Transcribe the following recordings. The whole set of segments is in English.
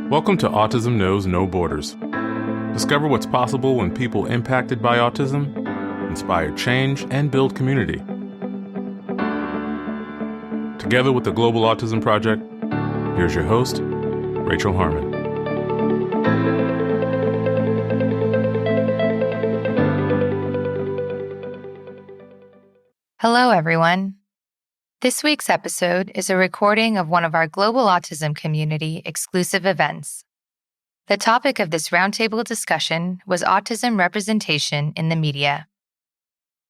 Welcome to Autism Knows No Borders. Discover what's possible when people impacted by autism inspire change and build community. Together with the Global Autism Project, here's your host, Rachel Harmon. Hello, everyone. This week's episode is a recording of one of our Global Autism Community exclusive events. The topic of this roundtable discussion was autism representation in the media.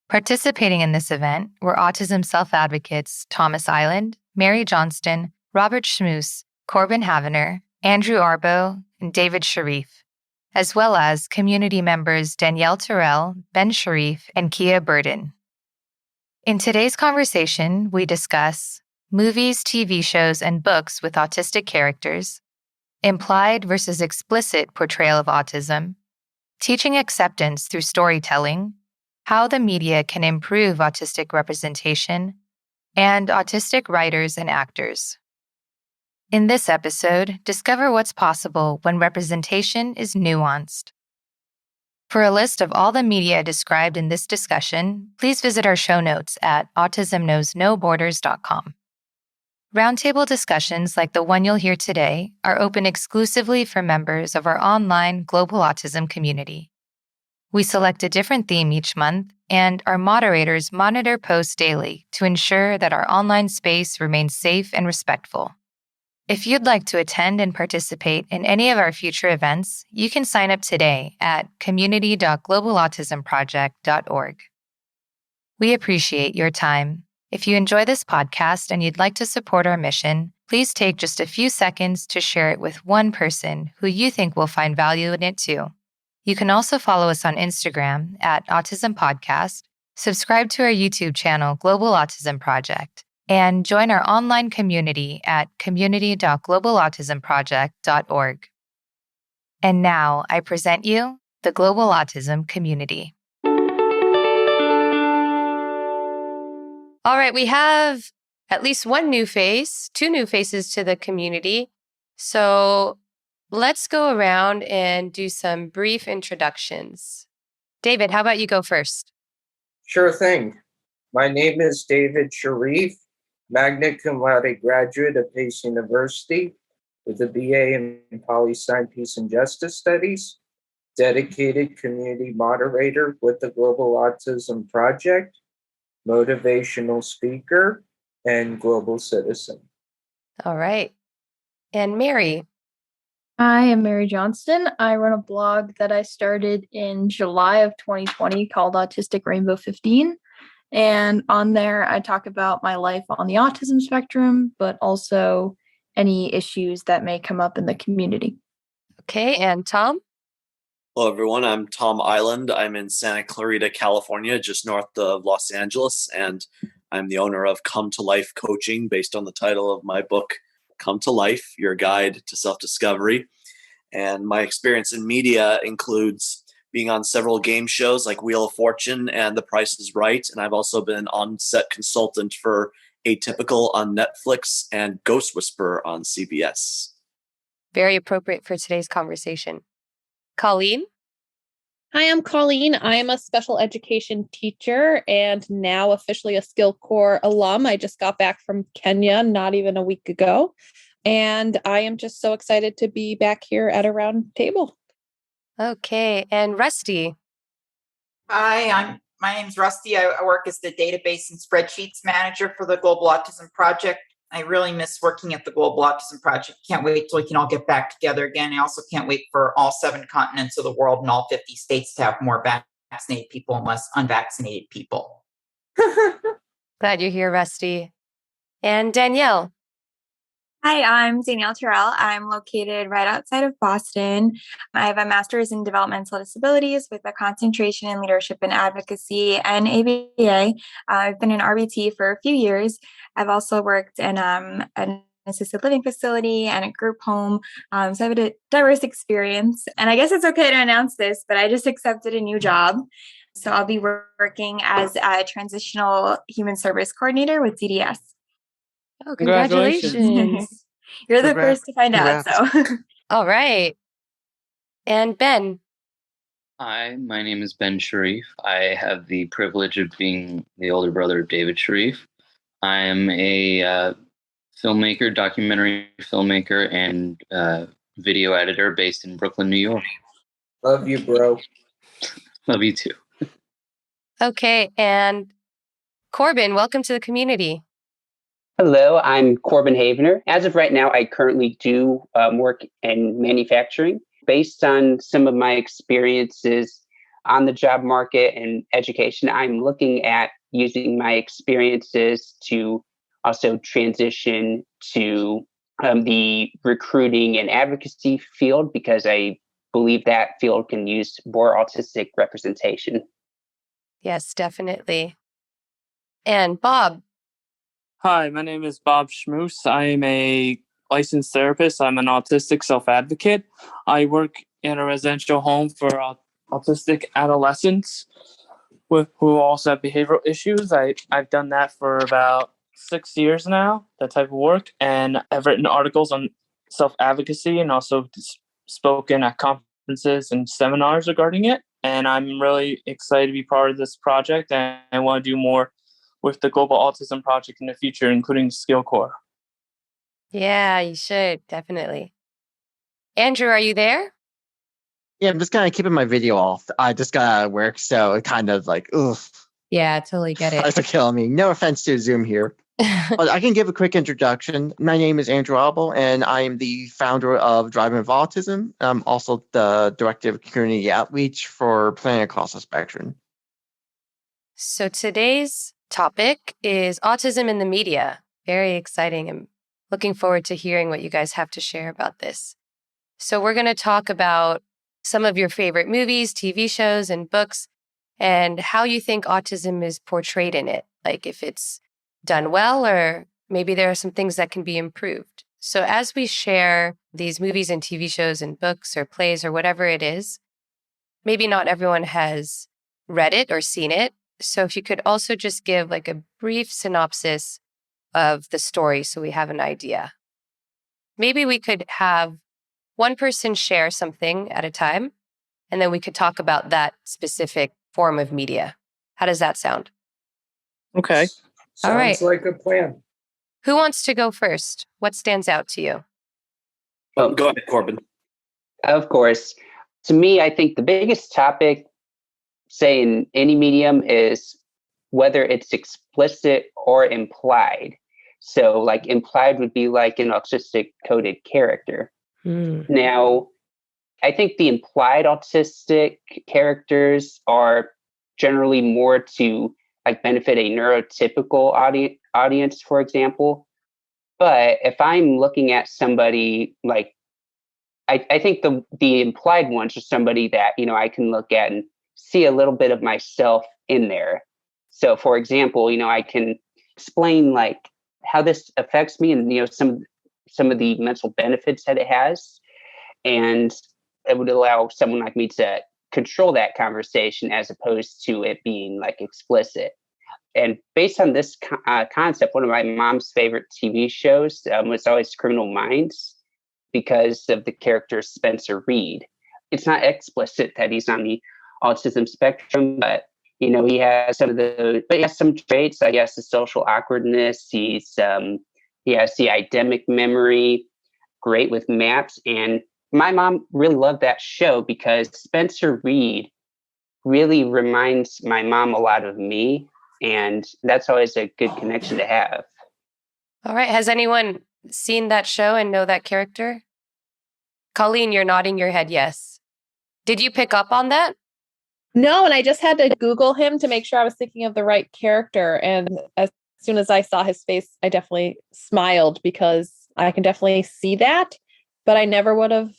Participating in this event were autism self-advocates Thomas Iland, Mary Johnston, Robert Schmus, Corben Havener, Andrew Arboe, and David Sharif, as well as community members Danielle Terrell, Ben Sharif, and Kia Burton. In today's conversation, we discuss movies, TV shows, and books with autistic characters, implied versus explicit portrayal of autism, teaching acceptance through storytelling, how the media can improve autistic representation, and autistic writers and actors. In this episode, discover what's possible when representation is nuanced. For a list of all the media described in this discussion, please visit our show notes at autismknowsnoborders.com. Roundtable discussions like the one you'll hear today are open exclusively for members of our online Global Autism Community. We select a different theme each month, and our moderators monitor posts daily to ensure that our online space remains safe and respectful. If you'd like to attend and participate in any of our future events, you can sign up today at community.globalautismproject.org. We appreciate your time. If you enjoy this podcast and you'd like to support our mission, please take just a few seconds to share it with one person who you think will find value in it too. You can also follow us on Instagram at Autism Podcast, subscribe to our YouTube channel, Global Autism Project, and join our online community at community.globalautismproject.org. And now I present you the Global Autism Community. All right, we have at least one new face, two new faces to the community. So let's go around and do some brief introductions. David, how about you go first? Sure thing. My name is David Sharif, magna cum laude graduate of Pace University with a BA in Poli-Sci Peace and Justice Studies, dedicated community moderator with the Global Autism Project, motivational speaker, and global citizen. All right. And Mary? I am Mary Johnston. I run a blog that I started in July of 2020 called Autistic Rainbow 15. And on there, I talk about my life on the autism spectrum, but also any issues that may come up in the community. Okay, and Tom? Hello, everyone. I'm Tom Iland. I'm in Santa Clarita, California, just north of Los Angeles, and I'm the owner of Come to Life Coaching, based on the title of my book, Come to Life, Your Guide to Self-Discovery. And my experience in media includes being on several game shows like Wheel of Fortune and The Price is Right. And I've also been on-set consultant for Atypical on Netflix and Ghost Whisperer on CBS. Very appropriate for today's conversation. Colleen? Hi, I'm Colleen. I am a special education teacher and now officially a Skill Corps alum. I just got back from Kenya not even a week ago. And I am just so excited to be back here at a round table. Okay, and Rusty? Hi, my name's Rusty. I work as the database and spreadsheets manager for the Global Autism Project. I really miss working at the Global Autism Project. Can't wait till we can all get back together again. I also can't wait for all 7 continents of the world and all 50 states to have more vaccinated people and less unvaccinated people. Glad you're here, Rusty. And Danielle? Hi, I'm Danielle Terrell. I'm located right outside of Boston. I have a master's in developmental disabilities with a concentration in leadership and advocacy and ABA. I've been in RBT for a few years. I've also worked in an assisted living facility and a group home. So I have a diverse experience. And I guess it's okay to announce this, but I just accepted a new job. So I'll be working as a transitional human service coordinator with DDS. Oh, congratulations. You're the first to find out. So All right. And Ben. Hi, my name is Ben Sharif. I have the privilege of being the older brother of David Sharif. I am a filmmaker, documentary filmmaker, and video editor based in Brooklyn, New York. Love you, bro. Love you too. Okay. And Corben, welcome to the community. Hello, I'm Corben Havener. As of right now, I currently do work in manufacturing. Based on some of my experiences on the job market and education, I'm looking at using my experiences to also transition to the recruiting and advocacy field, because I believe that field can use more autistic representation. Yes, definitely. And Bob. Hi, my name is Bob Schmus. I am a licensed therapist. I'm an autistic self-advocate. I work in a residential home for autistic adolescents who also have behavioral issues. I've done that for about 6 years now, that type of work. And I've written articles on self-advocacy and also spoken at conferences and seminars regarding it. And I'm really excited to be part of this project, and I want to do more with the Global Autism Project in the future, including Skill Corps. Yeah, you should, definitely. Andrew, are you there? Yeah, I'm just kind of keeping my video off. I just got out of work, so it kind of like, ugh. Yeah, totally get it. It's killing me. No offense to Zoom here. But I can give a quick introduction. My name is Andrew Arboe, and I am the founder of Driving with Autism. I'm also the director of community outreach for Planning Across the Spectrum. So today's topic is autism in the media. Very exciting. I'm looking forward to hearing what you guys have to share about this. So we're going to talk about some of your favorite movies, TV shows, and books, and how you think autism is portrayed in it. Like if it's done well, or maybe there are some things that can be improved. So as we share these movies and TV shows and books or plays or whatever it is, maybe not everyone has read it or seen it. So if you could also just give like a brief synopsis of the story so we have an idea. Maybe we could have one person share something at a time, and then we could talk about that specific form of media. How does that sound? Okay. All right. Sounds like a plan. Who wants to go first? What stands out to you? Go ahead, Corben. Of course. To me, I think the biggest topic, say in any medium, is whether it's explicit or implied. So like implied would be like an autistic coded character. Now, I think the implied autistic characters are generally more to like benefit a neurotypical audience, for example. But if I'm looking at somebody like, I think the implied ones are somebody that, I can look at and see a little bit of myself in there. So for example, I can explain like how this affects me and, some of the mental benefits that it has. And it would allow someone like me to control that conversation as opposed to it being like explicit. And based on this concept, one of my mom's favorite TV shows was always Criminal Minds, because of the character Spencer Reed. It's not explicit that he's on the autism spectrum, but he has he has some traits. I guess the social awkwardness. He has the eidetic memory, great with maps. And my mom really loved that show because Spencer Reed really reminds my mom a lot of me. And that's always a good connection to have. All right. Has anyone seen that show and know that character? Colleen, you're nodding your head yes. Did you pick up on that? No, and I just had to Google him to make sure I was thinking of the right character. And as soon as I saw his face, I definitely smiled because I can definitely see that. But I never would have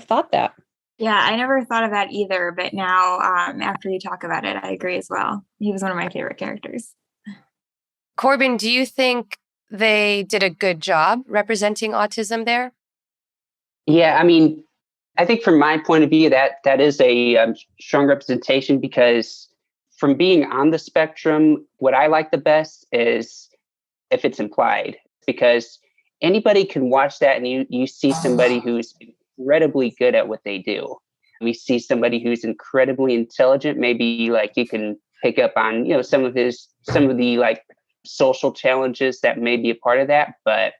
thought that. Yeah, I never thought of that either. But now, after you talk about it, I agree as well. He was one of my favorite characters. Corben, do you think they did a good job representing autism there? Yeah, I mean, I think from my point of view, that is a strong representation, because from being on the spectrum, what I like the best is if it's implied, because anybody can watch that and you see somebody who's incredibly good at what they do. We see somebody who's incredibly intelligent. Maybe like you can pick up on, some of the like social challenges that may be a part of that. But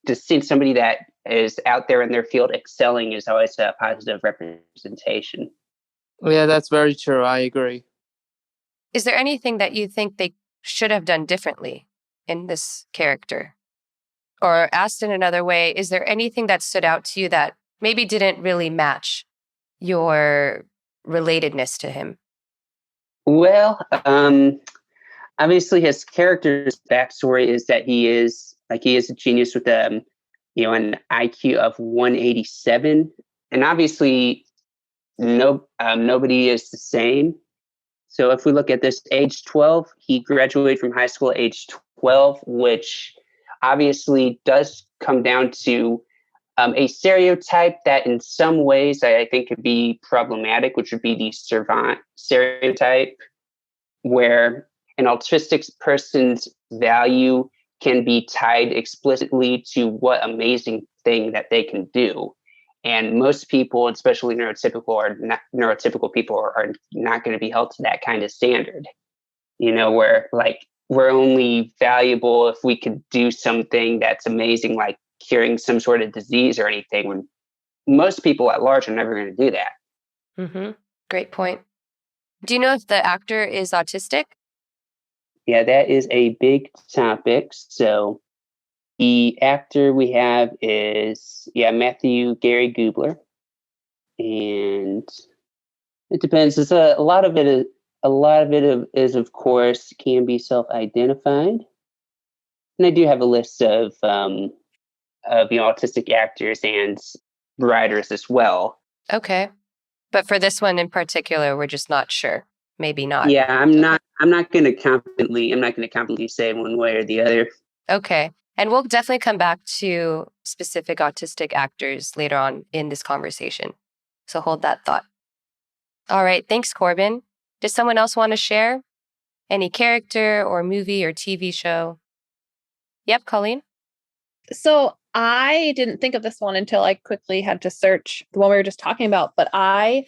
just seeing somebody that is out there in their field excelling is always a positive representation. Yeah, that's very true. I agree. Is there anything that you think they should have done differently in this character? Or asked in another way, is there anything that stood out to you that maybe didn't really match your relatedness to him? Well, obviously his character's backstory is that he is a genius with an IQ of 187, and obviously nobody is the same. So if we look at this, age 12, he graduated from high school at age 12, which obviously does come down to a stereotype that in some ways I think could be problematic, which would be the savant stereotype, where an autistic person's value can be tied explicitly to what amazing thing that they can do. And most people, especially neurotypical people, are not going to be held to that kind of standard. Where like we're only valuable if we could do something that's amazing, like curing some sort of disease or anything, when most people at large are never going to do that. Mm-hmm. Great point. Do you know if the actor is autistic? Yeah, that is a big topic. So the actor we have is, Matthew Gary Gubler. And it depends. It's a lot of it is, of course, can be self-identified. And I do have a list of autistic actors and writers as well. Okay. But for this one in particular, we're just not sure. Maybe not. Yeah, I'm not going to confidently say one way or the other. Okay. And we'll definitely come back to specific autistic actors later on in this conversation. So hold that thought. All right. Thanks, Corben. Does someone else want to share? Any character or movie or TV show? Yep, Colleen. So I didn't think of this one until I quickly had to search the one we were just talking about. But I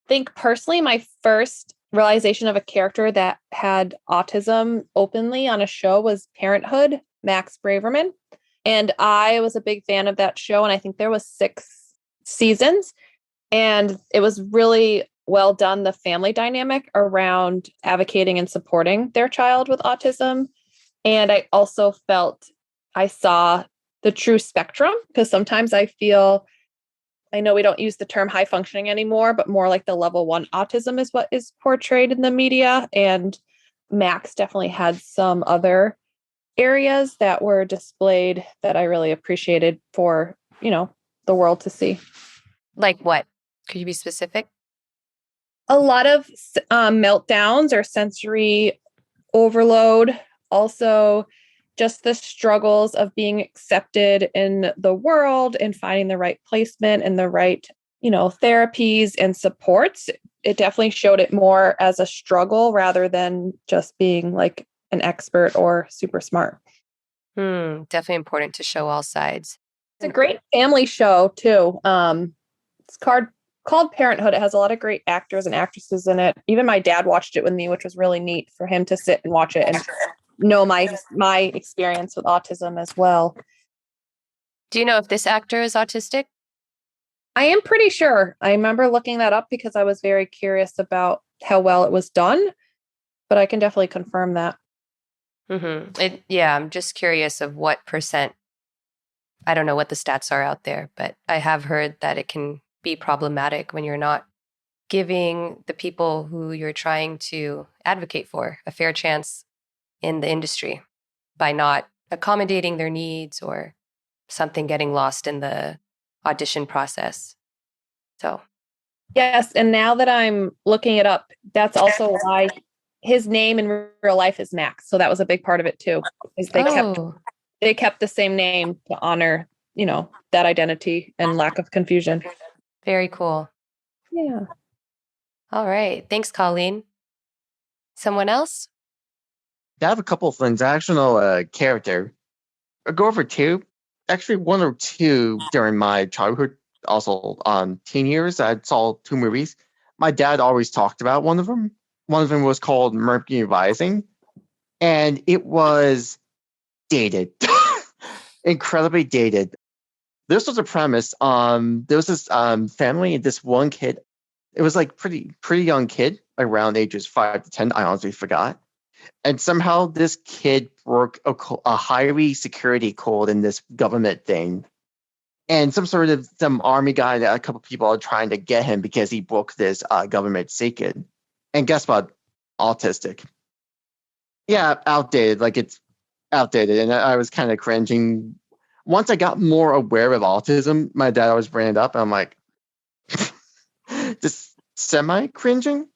think personally, my first realization of a character that had autism openly on a show was Parenthood, Max Braverman. And I was a big fan of that show. And I think there was 6 seasons. And it was really well done, the family dynamic around advocating and supporting their child with autism. And I also felt I saw the true spectrum, because sometimes I know we don't use the term high functioning anymore, but more like the level 1 autism is what is portrayed in the media. And Max definitely had some other areas that were displayed that I really appreciated for, the world to see. Like what? Could you be specific? A lot of meltdowns or sensory overload. Also, just the struggles of being accepted in the world and finding the right placement and the right, therapies and supports. It definitely showed it more as a struggle rather than just being like an expert or super smart. Definitely important to show all sides. It's a great family show too. It's called Parenthood. It has a lot of great actors and actresses in it. Even my dad watched it with me, which was really neat for him to sit and watch it and know my experience with autism as well. Do you know if this actor is autistic? I am pretty sure. I remember looking that up because I was very curious about how well it was done, but I can definitely confirm that. I'm just curious of what percent. I don't know what the stats are out there, but I have heard that it can be problematic when you're not giving the people who you're trying to advocate for a fair chance in the industry by not accommodating their needs or something getting lost in the audition process. So, yes. And now that I'm looking it up, that's also why his name in real life is Max. So that was a big part of it too. Is they kept the same name to honor, that identity and lack of confusion. Very cool. Yeah. All right. Thanks, Colleen. Someone else? I have a couple of things. I actually know a character. I'll go over 2. actually one or two during my childhood, also teen years. I saw two movies. My dad always talked about one of them. One of them was called Mercury Rising, and it was dated, incredibly dated. This was a premise. There was this family, this one kid. It was like pretty young kid, around ages 5 to 10. I honestly forgot. And somehow this kid broke a highway security code in this government thing. And some army guy, a couple people are trying to get him because he broke this government secret. And guess what? Autistic. Yeah, outdated. Like, it's outdated. And I was kind of cringing. Once I got more aware of autism, my dad always bring it up. And I'm like, just semi-cringing.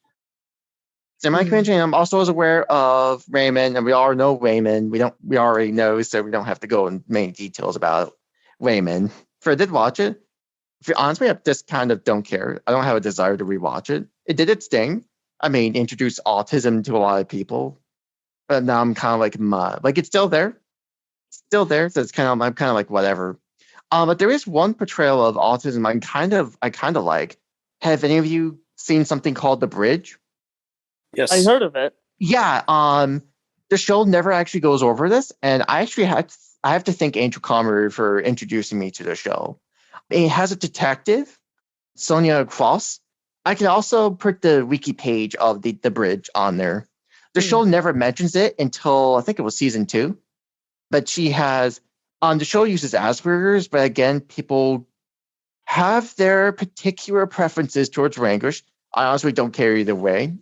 I'm also as aware of Raymond, and we all know Raymond. We already know, so we don't have to go in many details about Raymond. If I did watch it, if you're honest with me, I just kind of don't care. I don't have a desire to rewatch it. It did its thing. I mean, introduced autism to a lot of people, but now I'm kind of like it's still there. So I'm kind of like whatever. But there is one portrayal of autism I kind of like. Have any of you seen something called The Bridge? Yes. I heard of it. Yeah. The show never actually goes over this, and I have to thank Angel Comer for introducing me to the show. It has a detective, Sonia Cross. I can also put the wiki page of the Bridge on there. The show never mentions it until I think it was season 2. But she has the show uses Asperger's, but again, people have their particular preferences towards language. I honestly don't care either way.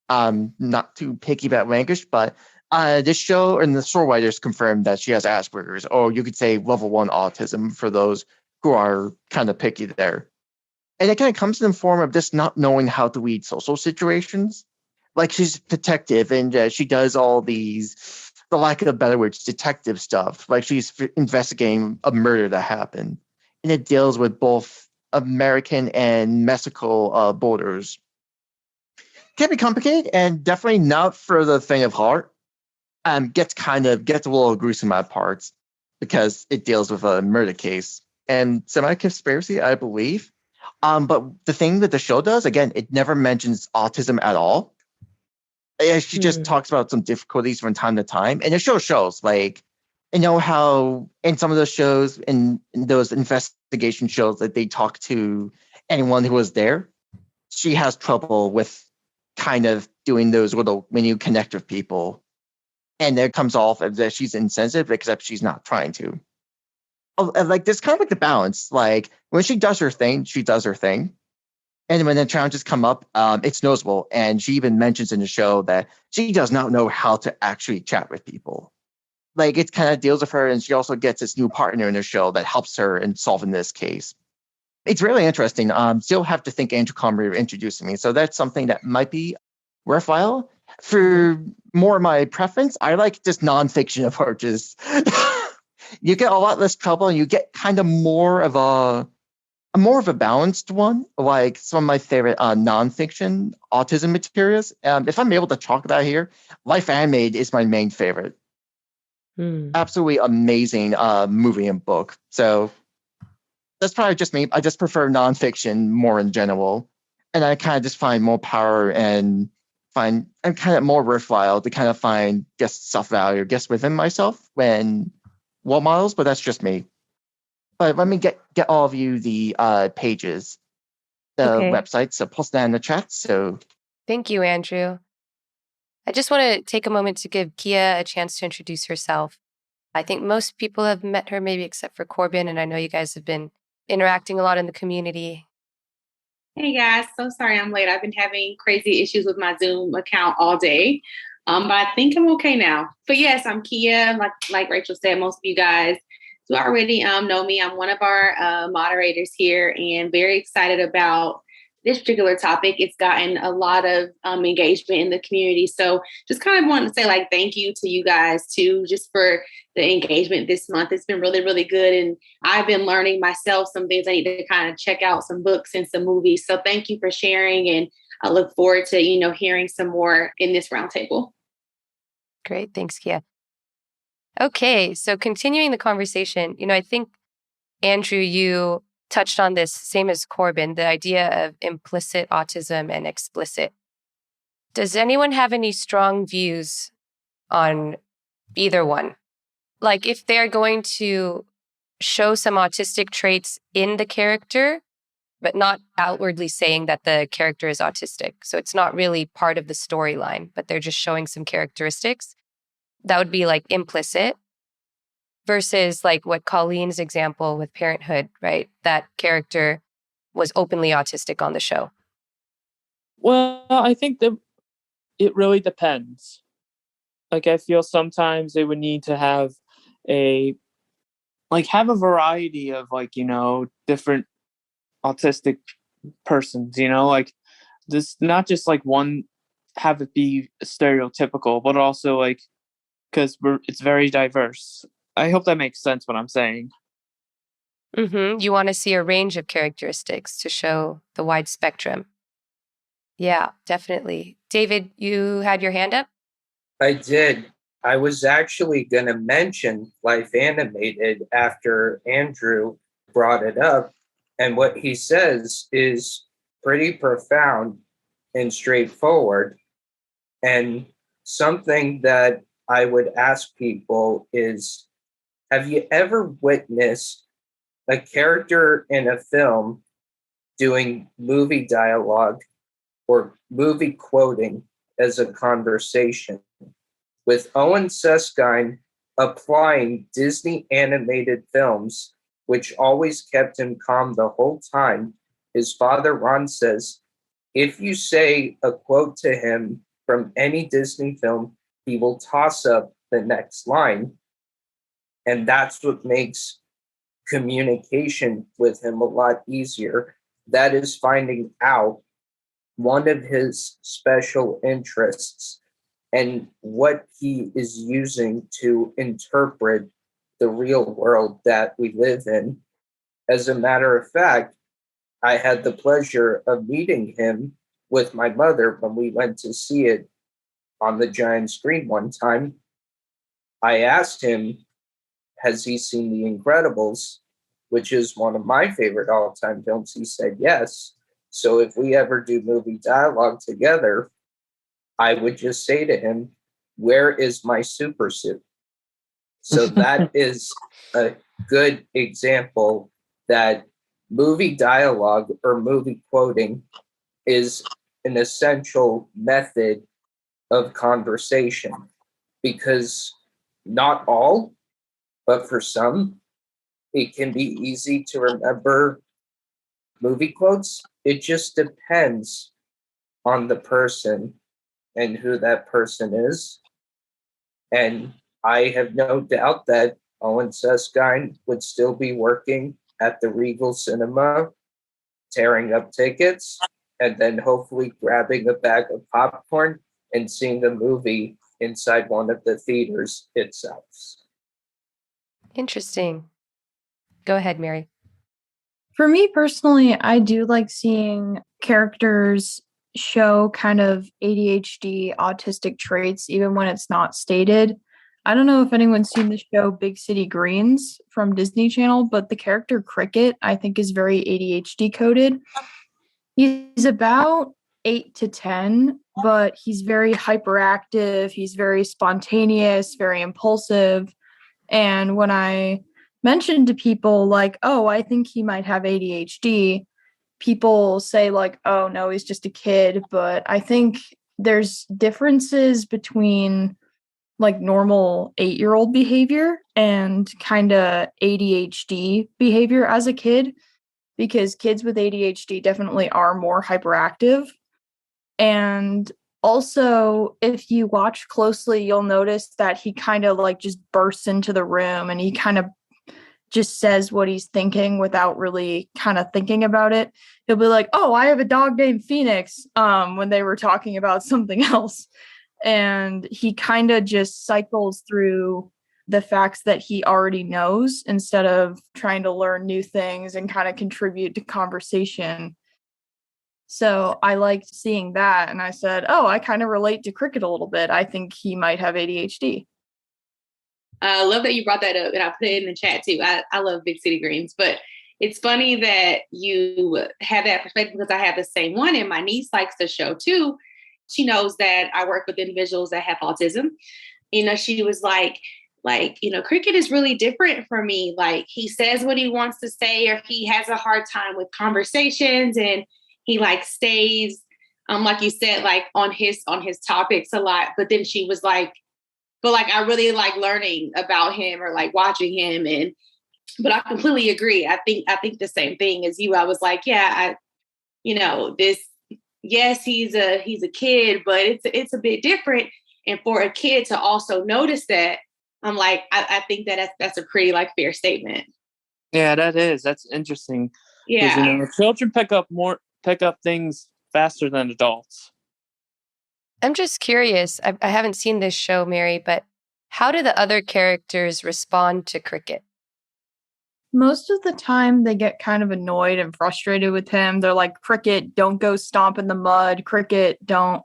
Not too picky about language, but this show and the story writers confirmed that she has Asperger's, or you could say level 1 autism for those who are kind of picky there. And it kind of comes in the form of just not knowing how to read social situations. Like, she's a detective, and she does all these, for lack of a better word, detective stuff. Like, she's investigating a murder that happened. And it deals with both American and Mexico borders. Can be complicated, and definitely not for the faint of heart. Gets a little gruesome at parts because it deals with a murder case and semi-conspiracy, I believe. But the thing that the show does, again, it never mentions autism at all. She just talks about some difficulties from time to time, and the show shows, like, how in some of those shows, in those investigation shows, that they talk to anyone who was there. She has trouble with kind of doing those little, when you connect with people, and it comes off as that she's insensitive, except she's not trying to. Like, there's kind of like the balance. Like, when she does her thing, she does her thing. And when the challenges come up, it's noticeable. And she even mentions in the show that she does not know how to actually chat with people. Like, it kind of deals with her, and she also gets this new partner in the show that helps her in solving this case. It's really interesting. Still have to thank Angel Comer for introducing me. So that's something that might be worthwhile. For more of my preference, I like just nonfiction approaches. You get a lot less trouble, and you get kind of more of a balanced one. Like some of my favorite nonfiction autism materials. If I'm able to talk about it here, Life Animated is my main favorite. Absolutely amazing movie and book. So that's probably just me. I just prefer nonfiction more in general. And I kind of just find more power and kind of more worthwhile to kind of find just self-value just within myself when role models, but that's just me. But let me get all of you the pages, the websites. So post that in the chat. So Thank you, Andrew. I just want to take a moment to give Kia a chance to introduce herself. I think most people have met her, maybe except for Corben, and I know you guys have been interacting a lot in the community. Hey guys, so sorry I'm late. I've been having crazy issues with my Zoom account all day, but I think I'm okay now. But yes, I'm Kia. Like Rachel said, most of you guys do already know me. I'm one of our moderators here, and very excited about this particular topic. It's gotten a lot of engagement in the community. So just kind of wanted to say thank you to you guys too, just for the engagement this month. It's been really, really good. And I've been learning myself some things. I need to kind of check out some books and some movies. So thank you for sharing. And I look forward to, hearing some more in this roundtable. Great. Thanks, Kia. Okay. So continuing the conversation, I think Andrew, you touched on this, same as Corben, the idea of implicit autism and explicit. Does anyone have any strong views on either one? Like if they're going to show some autistic traits in the character, but not outwardly saying that the character is autistic. So it's not really part of the storyline, but they're just showing some characteristics. That would be like implicit versus like what Colleen's example with Parenthood, right? That character was openly autistic on the show. Well, I think that it really depends. Like, I feel sometimes they would need to have a variety of, like, you know, different autistic persons, you know, like this, not just like one, have it be stereotypical, but also like, because it's very diverse. I hope that makes sense what I'm saying. Mm-hmm. You want to see a range of characteristics to show the wide spectrum. Yeah, definitely. David, you had your hand up? I did. I was actually going to mention Life Animated after Andrew brought it up. And what he says is pretty profound and straightforward. And something that I would ask people is, have you ever witnessed a character in a film doing movie dialogue or movie quoting as a conversation, with Owen Suskind applying Disney animated films, which always kept him calm the whole time? His father, Ron, says, if you say a quote to him from any Disney film, he will toss up the next line. And that's what makes communication with him a lot easier. That is finding out one of his special interests and what he is using to interpret the real world that we live in. As a matter of fact, I had the pleasure of meeting him with my mother when we went to see it on the giant screen one time. I asked him, has he seen The Incredibles, which is one of my favorite all-time films? He said yes. So if we ever do movie dialogue together, I would just say to him, where is my super suit? So that is a good example that movie dialogue or movie quoting is an essential method of conversation, because not all, but for some, it can be easy to remember movie quotes. It just depends on the person and who that person is. And I have no doubt that Owen Suskind would still be working at the Regal Cinema, tearing up tickets, and then hopefully grabbing a bag of popcorn and seeing the movie inside one of the theaters itself. Interesting. Go ahead, Mary. For me personally, I do like seeing characters show kind of ADHD, autistic traits, even when it's not stated. I don't know if anyone's seen the show Big City Greens from Disney Channel, but the character Cricket, I think, is very ADHD coded. He's about 8 to 10, but he's very hyperactive. He's very spontaneous, very impulsive. And when I mentioned to people like, oh, I think he might have ADHD, people say like, oh, no, he's just a kid. But I think there's differences between like normal 8-year-old behavior and kind of ADHD behavior as a kid, because kids with ADHD definitely are more hyperactive. And also, if you watch closely, you'll notice that he kind of like just bursts into the room and he kind of just says what he's thinking without really kind of thinking about it. He'll be like, oh, I have a dog named Phoenix, when they were talking about something else. And he kind of just cycles through the facts that he already knows instead of trying to learn new things and kind of contribute to conversation. So I liked seeing that. And I said, oh, I kind of relate to Cricket a little bit. I think he might have ADHD. I love that you brought that up, and I put it in the chat too. I love big city greens, but it's funny that you have that perspective because I have the same one, and my niece likes the show too. She knows that I work with individuals that have autism. She was like, Cricket is really different for me. Like, he says what he wants to say, or he has a hard time with conversations, and he stays, like you said, on his topics a lot. But then she was like, but I really like learning about him or watching him. But I completely agree. I think the same thing as you. I was like, yes, he's a kid, but it's a bit different. And for a kid to also notice that, I'm like, I think that's a pretty fair statement. Yeah, that's interesting. Yeah. Children pick up things faster than adults. I'm just curious. I haven't seen this show, Mary, but how do the other characters respond to Cricket? Most of the time, they get kind of annoyed and frustrated with him. They're like, Cricket, don't go stomp in the mud. Cricket, don't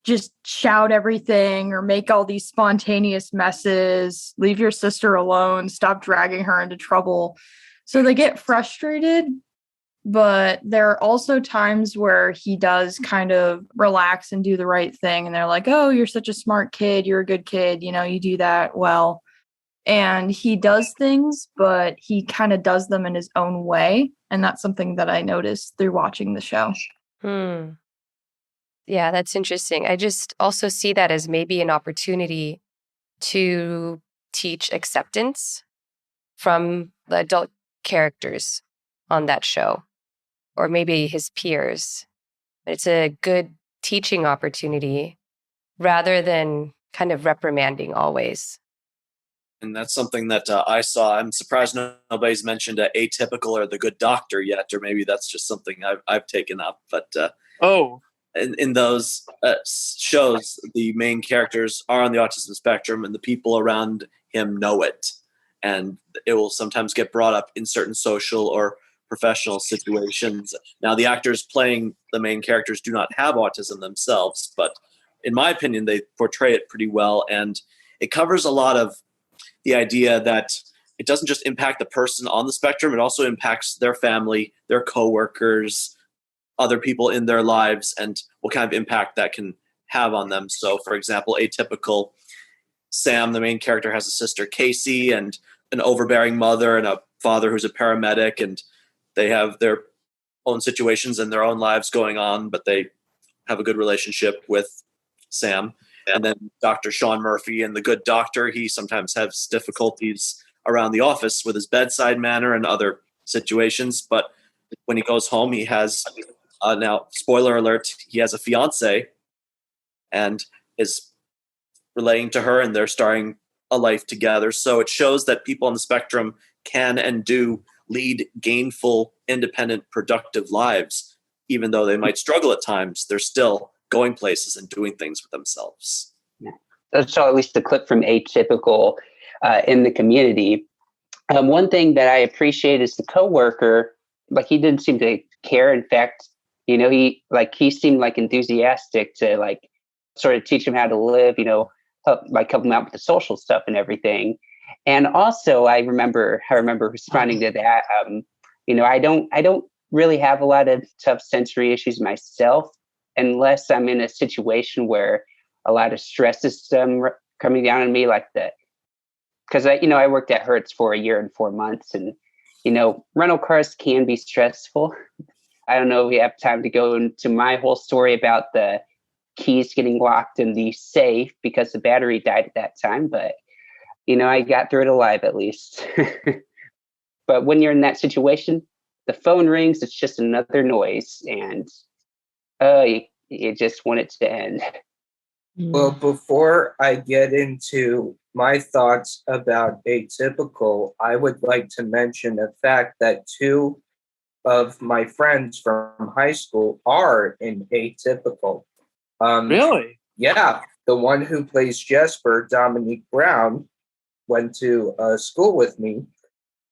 just shout everything or make all these spontaneous messes. Leave your sister alone. Stop dragging her into trouble. So they get frustrated. But there are also times where he does kind of relax and do the right thing. And they're like, oh, you're such a smart kid. You're a good kid. You do that well. And he does things, but he kind of does them in his own way. And that's something that I noticed through watching the show. Yeah, that's interesting. I just also see that as maybe an opportunity to teach acceptance from the adult characters on that show, or maybe his peers. It's a good teaching opportunity rather than kind of reprimanding always. And that's something that I saw. I'm surprised nobody's mentioned Atypical or The Good Doctor yet, or maybe that's just something I've taken up. But in those shows, the main characters are on the autism spectrum, and the people around him know it. And it will sometimes get brought up in certain social or professional situations. Now, the actors playing the main characters do not have autism themselves, but in my opinion, they portray it pretty well. And it covers a lot of the idea that it doesn't just impact the person on the spectrum, it also impacts their family, their coworkers, other people in their lives, and what kind of impact that can have on them. So, for example, Atypical, Sam, the main character, has a sister, Casey, and an overbearing mother and a father who's a paramedic, and they have their own situations and their own lives going on, but they have a good relationship with Sam. And then Dr. Sean Murphy and The Good Doctor, he sometimes has difficulties around the office with his bedside manner and other situations. But when he goes home, he has, now, spoiler alert, he has a fiance and is relating to her, and they're starting a life together. So it shows that people on the spectrum can and do lead gainful, independent, productive lives. Even though they might struggle at times, they're still going places and doing things with themselves. I saw at least a clip from Atypical in the community. One thing that I appreciate is the coworker, he didn't seem to care. In fact, he seemed enthusiastic to sort of teach him how to live, help him out with the social stuff and everything. And also I remember responding to that. I don't really have a lot of tough sensory issues myself, unless I'm in a situation where a lot of stress is coming down on me, because I worked at Hertz for 1 year and 4 months, and rental cars can be stressful. I don't know if we have time to go into my whole story about the keys getting locked in the safe because the battery died at that time, but I got through it alive at least. But when you're in that situation, the phone rings, it's just another noise, and you just want it to end. Well, before I get into my thoughts about Atypical, I would like to mention the fact that 2 of my friends from high school are in Atypical. Really? Yeah. The one who plays Jesper, Dominique Brown, went to school with me,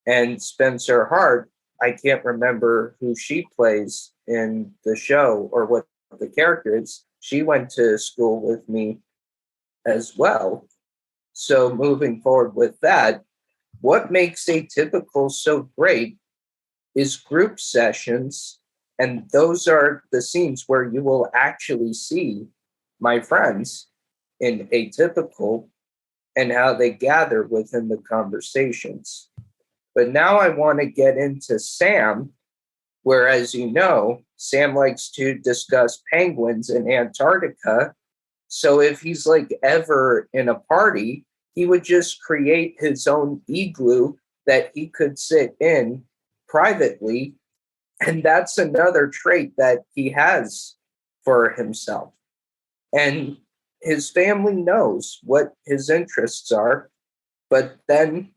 and Spencer Hart, I can't remember who she plays in the show or what the character is. She went to school with me as well. So moving forward with that, what makes Atypical so great is group sessions. And those are the scenes where you will actually see my friends in Atypical and how they gather within the conversations. But now I want to get into Sam, where, as you know, Sam likes to discuss penguins in Antarctica. So if he's like ever in a party, he would just create his own igloo that he could sit in privately. And that's another trait that he has for himself. And his family knows what his interests are. But then,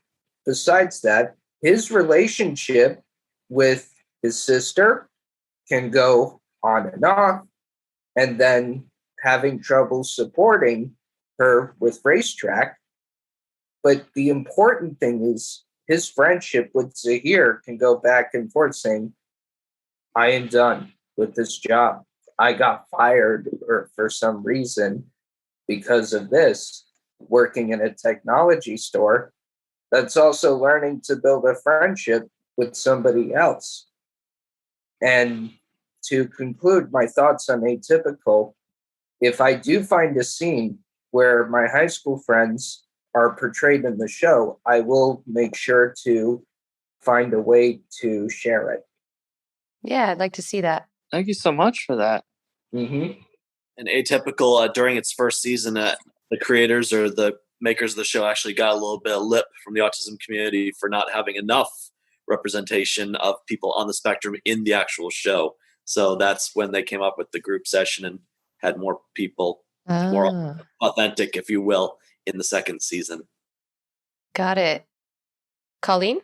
besides that, his relationship with his sister can go on and off. And then having trouble supporting her with racetrack. But the important thing is his friendship with Zahir can go back and forth saying, I am done with this job. I got fired for some reason because of this, working in a technology store. That's also learning to build a friendship with somebody else. And to conclude my thoughts on Atypical, if I do find a scene where my high school friends are portrayed in the show, I will make sure to find a way to share it. Yeah, I'd like to see that. Thank you so much for that. Mm-hmm. And Atypical, during its first season, the creators or the makers of the show actually got a little bit of lip from the autism community for not having enough representation of people on the spectrum in the actual show. So that's when they came up with the group session and had more people, more authentic, if you will, in the second season. Got it. Colleen?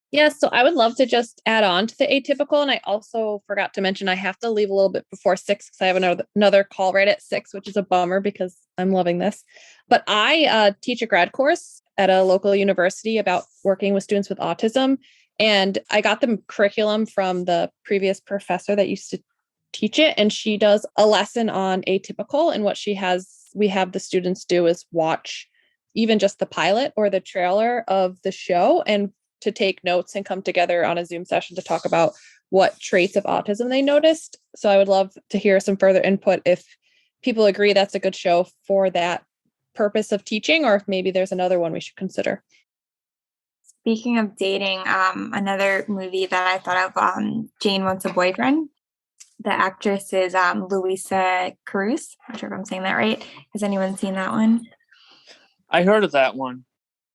Yeah, so I would love to just add on to the Atypical. And I also forgot to mention I have to leave a little bit before 6 because I have another call right at 6, which is a bummer because I'm loving this. But I teach a grad course at a local university about working with students with autism. And I got the curriculum from the previous professor that used to teach it. And she does a lesson on Atypical. And what we have the students do is watch even just the pilot or the trailer of the show and to take notes and come together on a Zoom session to talk about what traits of autism they noticed. So I would love to hear some further input if people agree that's a good show for that purpose of teaching, or if maybe there's another one we should consider. Speaking of dating, another movie that I thought of, Jane Wants a Boyfriend. The actress is Louisa Cruz. I'm not sure if I'm saying that right. Has anyone seen that one? I heard of that one.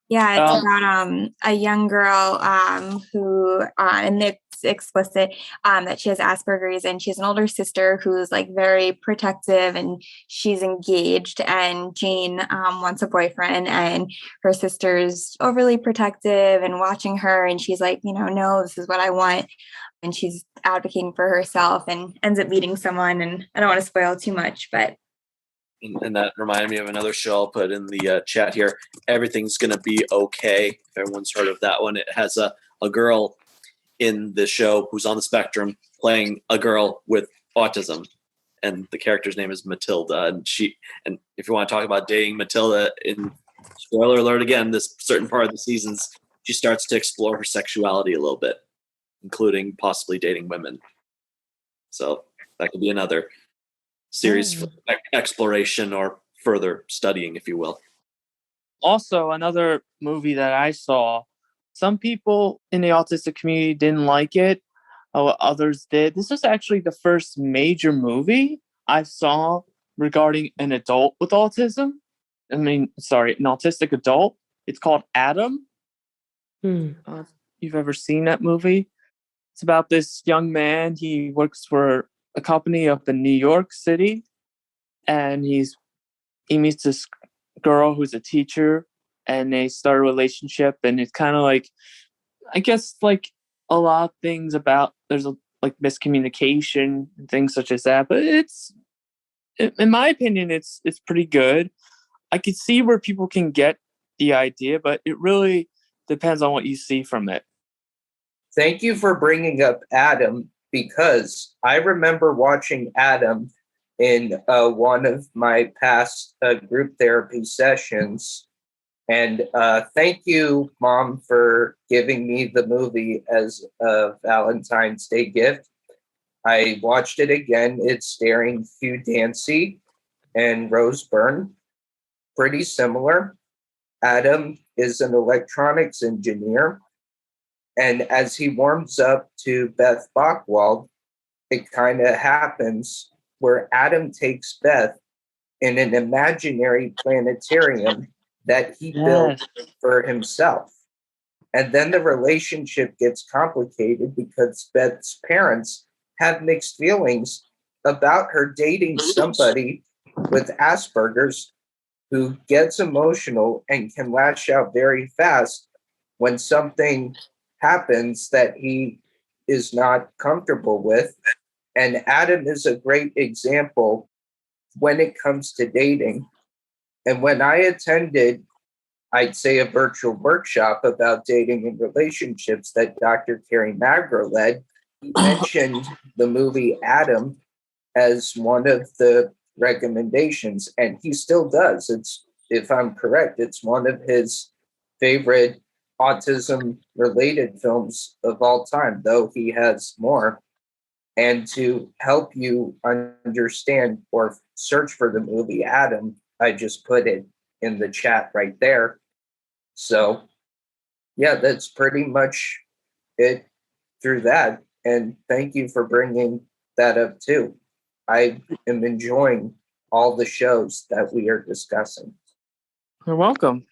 Yeah, it's about a young girl who, and it's explicit, that she has Asperger's, and she has an older sister who's like very protective, and she's engaged, and Jane wants a boyfriend, and her sister's overly protective and watching her, and she's like, no, this is what I want. And she's advocating for herself and ends up meeting someone, and I don't want to spoil too much, but and that reminded me of another show I'll put in the chat here. Everything's Gonna Be Okay. If everyone's heard of that one, it has a girl in the show who's on the spectrum playing a girl with autism, and the character's name is Matilda. And if you want to talk about dating Matilda, in spoiler alert again, this certain part of the seasons, she starts to explore her sexuality a little bit, including possibly dating women. So that could be another series for exploration or further studying, if you will. Also, another movie that I saw, some people in the autistic community didn't like it, others did. This was actually the first major movie I saw regarding an adult with autism. An autistic adult. It's called Adam. You've ever seen that movie? It's about this young man. He works for a company up in New York City, and he meets this girl who's a teacher, and they start a relationship, and it's kind of like, I guess, like a lot of things about, there's like miscommunication and things such as that, but in my opinion, it's pretty good. I could see where people can get the idea, but it really depends on what you see from it. Thank you for bringing up Adam, because I remember watching Adam in one of my past group therapy sessions And thank you, Mom, for giving me the movie as a Valentine's Day gift. I watched it again. It's starring Hugh Dancy and Rose Byrne. Pretty similar. Adam is an electronics engineer. And as he warms up to Beth Bachwald, it kind of happens where Adam takes Beth in an imaginary planetarium that he built for himself. And then the relationship gets complicated because Beth's parents have mixed feelings about her dating somebody with Asperger's who gets emotional and can lash out very fast when something happens that he is not comfortable with. And Adam is a great example when it comes to dating. And when I attended, I'd say, a virtual workshop about dating and relationships that Dr. Carrie Magra led, he mentioned the movie Adam as one of the recommendations, and he still does. It's, if I'm correct, it's one of his favorite autism-related films of all time, though he has more. And to help you understand or search for the movie Adam, I just put it in the chat right there. So, yeah, that's pretty much it through that. And thank you for bringing that up too. I am enjoying all the shows that we are discussing. You're welcome.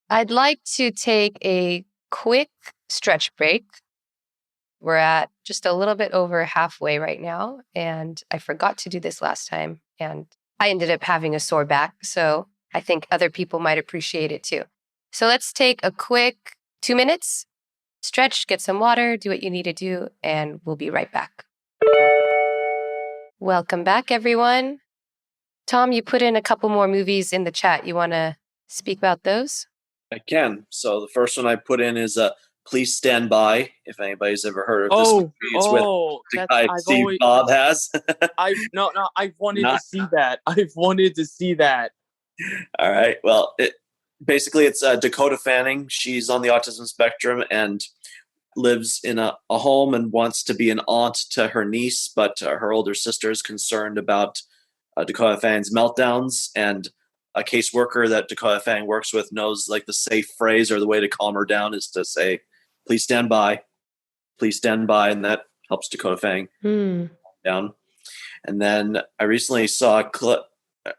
I'd like to take a quick stretch break. We're at just a little bit over halfway right now, and I forgot to do this last time, and I ended up having a sore back, so I think other people might appreciate it too. So let's take a quick 2 minutes, stretch, get some water, do what you need to do, and we'll be right back. Welcome back, everyone. Tom, you put in a couple more movies in the chat. You want to speak about those? I can. So the first one I put in is Please Stand By, if anybody's ever heard of this movie. It's with the guy Steve Bob has. I've wanted to see that. I've wanted to see that. All right. Well, basically it's Dakota Fanning. She's on the autism spectrum and lives in a home and wants to be an aunt to her niece, but her older sister is concerned about Dakota Fanning's meltdowns, and a caseworker that Dakota Fanning works with knows like the safe phrase or the way to calm her down is to say, please stand by, and that helps Dakota Fanning down. And then I recently saw a clip,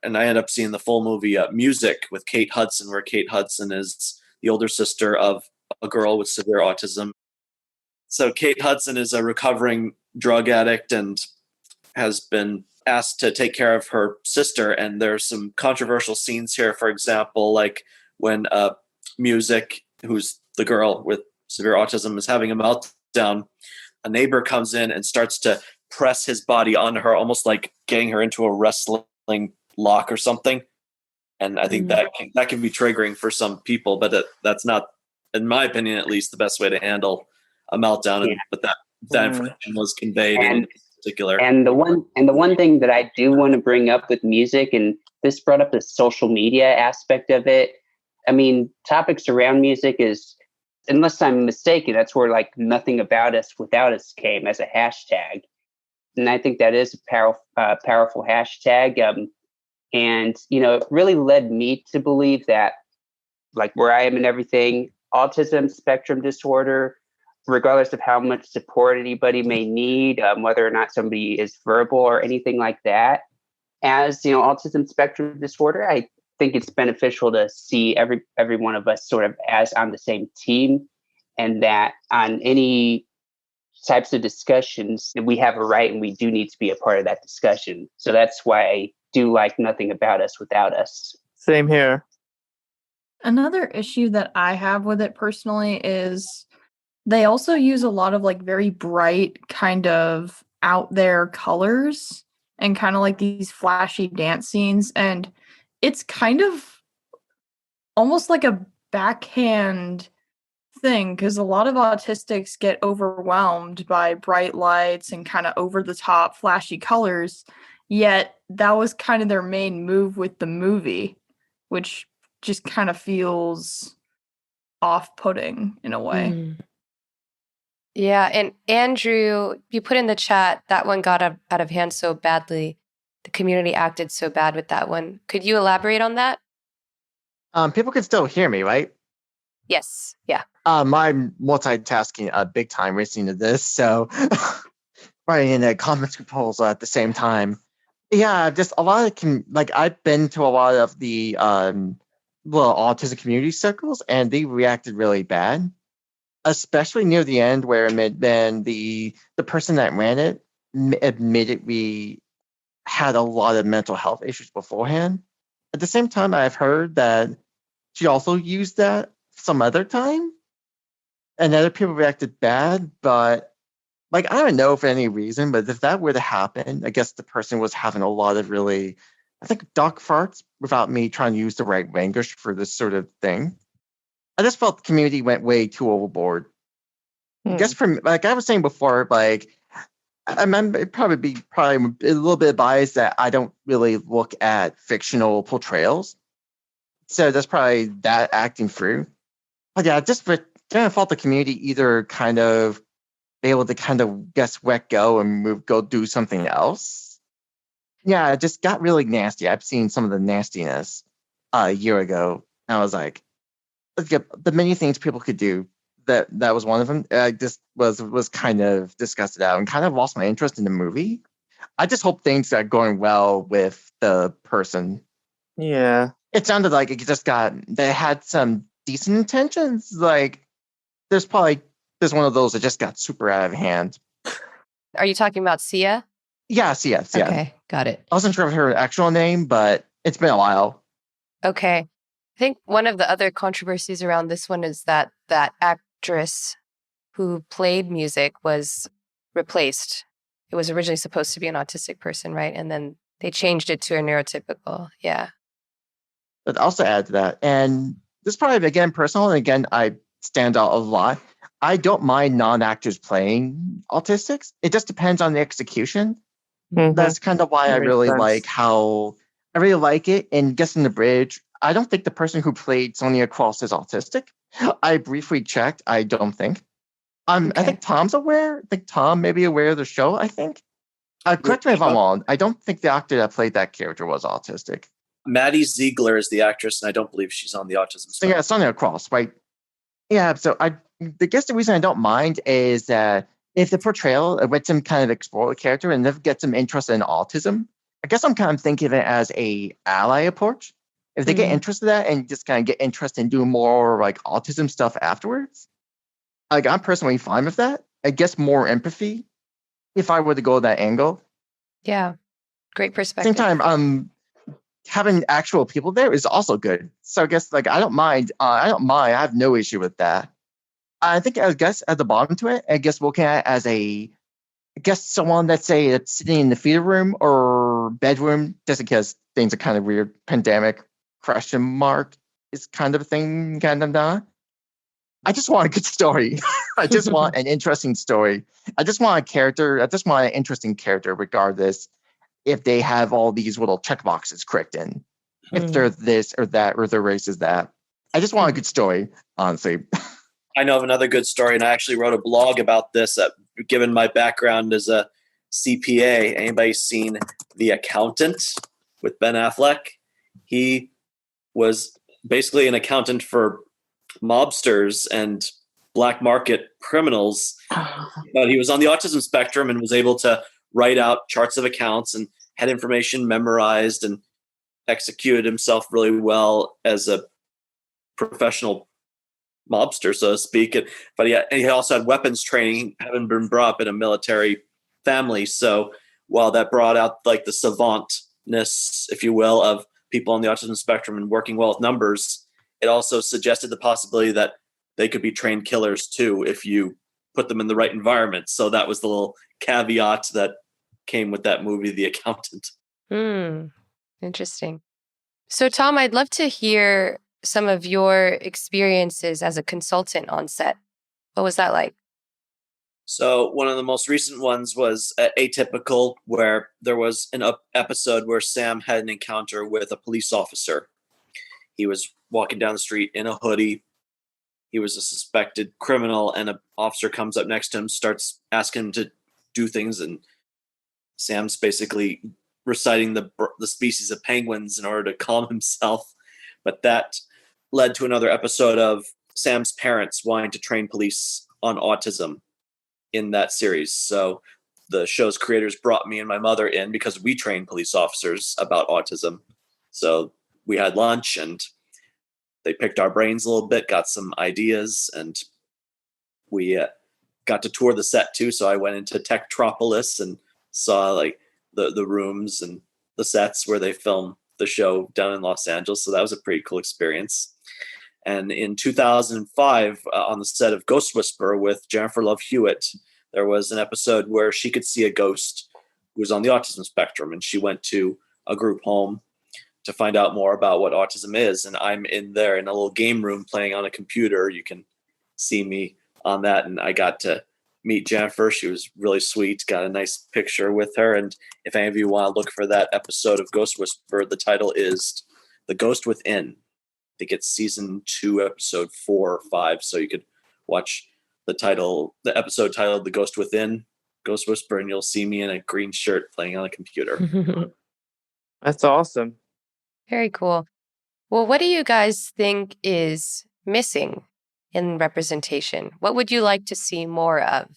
and I ended up seeing the full movie Music with Kate Hudson, where Kate Hudson is the older sister of a girl with severe autism. So Kate Hudson is a recovering drug addict and has been asked to take care of her sister, and there's some controversial scenes here. For example, like when Music, who's the girl with severe autism, is having a meltdown, a neighbor comes in and starts to press his body on her, almost like getting her into a wrestling lock or something. And I think that can be triggering for some people, but that's not, in my opinion at least, the best way to handle a meltdown. Yeah. But that information was conveyed in particular. And the one thing that I do want to bring up with music, and this brought up the social media aspect of it. I mean, topics around music is, unless I'm mistaken, that's where like Nothing About Us Without Us came as a hashtag. And I think that is a powerful hashtag. And, you know, it really led me to believe that, like where I am and everything, autism spectrum disorder, regardless of how much support anybody may need, whether or not somebody is verbal or anything like that, as, you know, autism spectrum disorder, I think it's beneficial to see every one of us sort of as on the same team, and that on any types of discussions, we have a right and we do need to be a part of that discussion. So that's why I do like Nothing About Us Without Us. Same here. Another issue that I have with it personally is they also use a lot of like very bright kind of out there colors and kind of like these flashy dance scenes. And it's kind of almost like a backhand thing, because a lot of autistics get overwhelmed by bright lights and kind of over the top flashy colors. Yet that was kind of their main move with the movie, which just kind of feels off-putting in a way. Mm. Yeah, and Andrew, you put in the chat that one got out of hand so badly. The community acted so bad with that one. Could you elaborate on that? People can still hear me, right? Yes. Yeah. I'm multitasking big time listening to this, so writing in a comments proposal at the same time. Yeah, just a lot of I've been to a lot of the autism community circles, and they reacted really bad, especially near the end, where then the person that ran it admitted we had a lot of mental health issues beforehand. At the same time, I've heard that she also used that some other time, and other people reacted bad, but I don't know for any reason, but if that were to happen, I guess the person was having a lot of really, I think, dark farts without me trying to use the right language for this sort of thing. I just felt the community went way too overboard. I guess I was saying before, I remember it'd probably be a little bit biased that I don't really look at fictional portrayals. So that's probably that acting through. But yeah, just kind of felt the community either kind of be able to kind of let go and go do something else. Yeah, it just got really nasty. I've seen some of the nastiness a year ago. And I was like, the many things people could do. That was one of them. I just was kind of disgusted out and kind of lost my interest in the movie. I just hope things are going well with the person. Yeah. It sounded like they had some decent intentions. There's one of those that just got super out of hand. Are you talking about Sia? Yeah, Sia. Okay, got it. I wasn't sure of her actual name, but it's been a while. Okay. I think one of the other controversies around this one is that actress who played music was replaced. It was originally supposed to be an autistic person, right? And then they changed it to a neurotypical. Yeah. But also add to that, and this is probably, again, personal, and again, I stand out a lot. I don't mind non-actors playing autistics. It just depends on the execution. Mm-hmm. That's kind of why I really like it. And Guess in the Bridge, I don't think the person who played Sonia Cross is autistic. I briefly checked. I don't think. Okay. I think Tom's aware. I think Tom may be aware of the show, I think. Correct me if I'm wrong. I don't think the actor that played that character was autistic. Maddie Ziegler is the actress, and I don't believe she's on the autism spectrum. Yeah, Sonia Cross, right? Yeah, so I guess the reason I don't mind is that if the portrayal lets him kind of explore the character and gets him interested in autism, I guess I'm kind of thinking of it as a ally approach. If they get interested in that and just kind of get interested in doing more autism stuff afterwards, I'm personally fine with that. I guess more empathy if I were to go that angle. Yeah, great perspective. Same time, having actual people there is also good. So I guess I don't mind. I have no issue with that. I think at the bottom to it, I guess looking at it as someone that's sitting in the theater room or bedroom, just because things are kind of weird. Pandemic ? Is kind of a thing, kind of not. I just want a good story. I just want an interesting story. I just want a character. I just want an interesting character, regardless if they have all these little checkboxes clicked in. If they're this or that, or their race is that. I just want a good story, honestly. I know of another good story, and I actually wrote a blog about this, given my background as a CPA. Anybody seen The Accountant with Ben Affleck? He was basically an accountant for mobsters and black market criminals, but he was on the autism spectrum and was able to write out charts of accounts and had information memorized and executed himself really well as a professional mobster, so to speak. But he also had weapons training, having been brought up in a military family. So while that brought out the savantness, if you will, of people on the autism spectrum and working well with numbers, it also suggested the possibility that they could be trained killers too if you put them in the right environment. So that was the little caveat that came with that movie, The Accountant. Interesting. So Tom, I'd love to hear some of your experiences as a consultant on set. What was that like? So one of the most recent ones was Atypical, where there was an episode where Sam had an encounter with a police officer. He was walking down the street in a hoodie. He was a suspected criminal, and an officer comes up next to him, starts asking him to do things, and Sam's basically reciting the species of penguins in order to calm himself. But that led to another episode of Sam's parents wanting to train police on autism in that series. So the show's creators brought me and my mother in because we train police officers about autism. So we had lunch and they picked our brains a little bit, got some ideas, and we got to tour the set too. So I went into Techtropolis and saw like the rooms and the sets where they film the show down in Los Angeles. So that was a pretty cool experience. And in 2005, on the set of Ghost Whisperer with Jennifer Love Hewitt, there was an episode where she could see a ghost who was on the autism spectrum, and she went to a group home to find out more about what autism is. And I'm in there in a little game room playing on a computer. You can see me on that. And I got to meet Jennifer. She was really sweet, got a nice picture with her. And if any of you want to look for that episode of Ghost Whisperer, the title is The Ghost Within. I think it's season 2, episode 4 or 5. So you could watch the episode titled The Ghost Within, Ghost Whisperer, and you'll see me in a green shirt playing on a computer. That's awesome. Very cool. Well, what do you guys think is missing in representation? What would you like to see more of?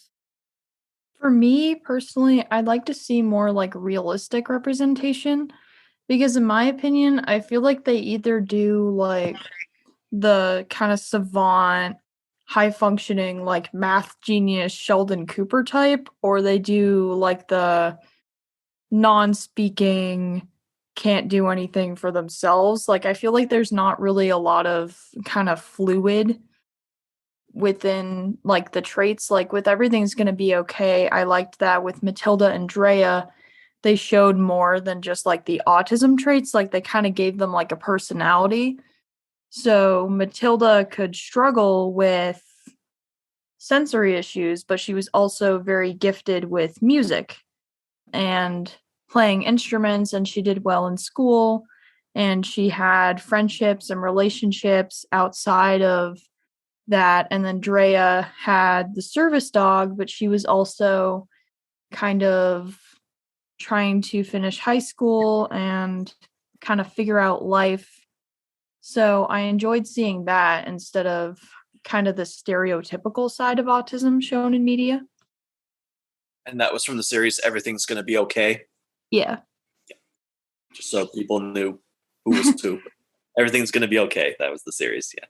For me personally, I'd like to see more like realistic representation because, in my opinion, I feel like they either do like the kind of savant, high functioning, like math genius Sheldon Cooper type, or they do like the non-speaking, can't do anything for themselves. Like, I feel like there's not really a lot of kind of fluid within like the traits. Like with Everything's Gonna Be Okay, I liked that with Matilda and Drea, they showed more than just like the autism traits. Like they kind of gave them like a personality. So Matilda could struggle with sensory issues, but she was also very gifted with music and playing instruments, and she did well in school, and she had friendships and relationships outside of that. And then Drea had the service dog, but she was also kind of trying to finish high school and kind of figure out life. So I enjoyed seeing that instead of kind of the stereotypical side of autism shown in media. And that was from the series Everything's Gonna Be Okay. Yeah. Just so people knew who was who. Everything's Gonna Be Okay. That was the series, yeah.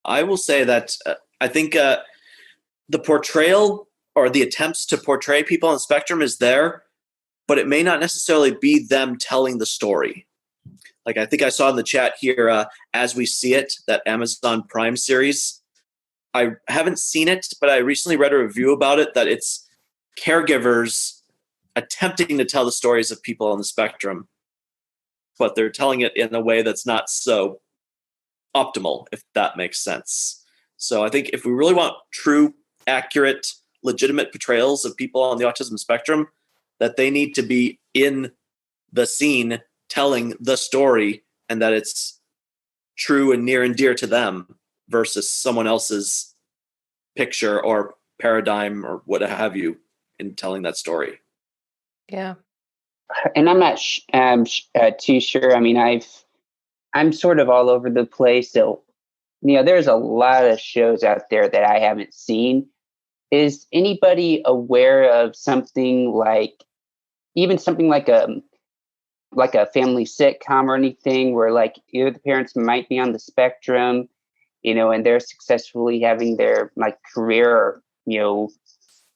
I will say that I think the portrayal or the attempts to portray people on the spectrum is there, but it may not necessarily be them telling the story. Like I think I saw in the chat here, As We See It, that Amazon Prime series. I haven't seen it, but I recently read a review about it that it's caregivers attempting to tell the stories of people on the spectrum, but they're telling it in a way that's not so optimal, if that makes sense. So I think if we really want true, accurate, legitimate portrayals of people on the autism spectrum, that they need to be in the scene telling the story, and that it's true and near and dear to them versus someone else's picture or paradigm or what have you in telling that story. Yeah. And I'm not too sure. I mean, I'm sort of all over the place. So, there's a lot of shows out there that I haven't seen. Is anybody aware of something like, even something like a family sitcom or anything where like either the parents might be on the spectrum, and they're successfully having their like career,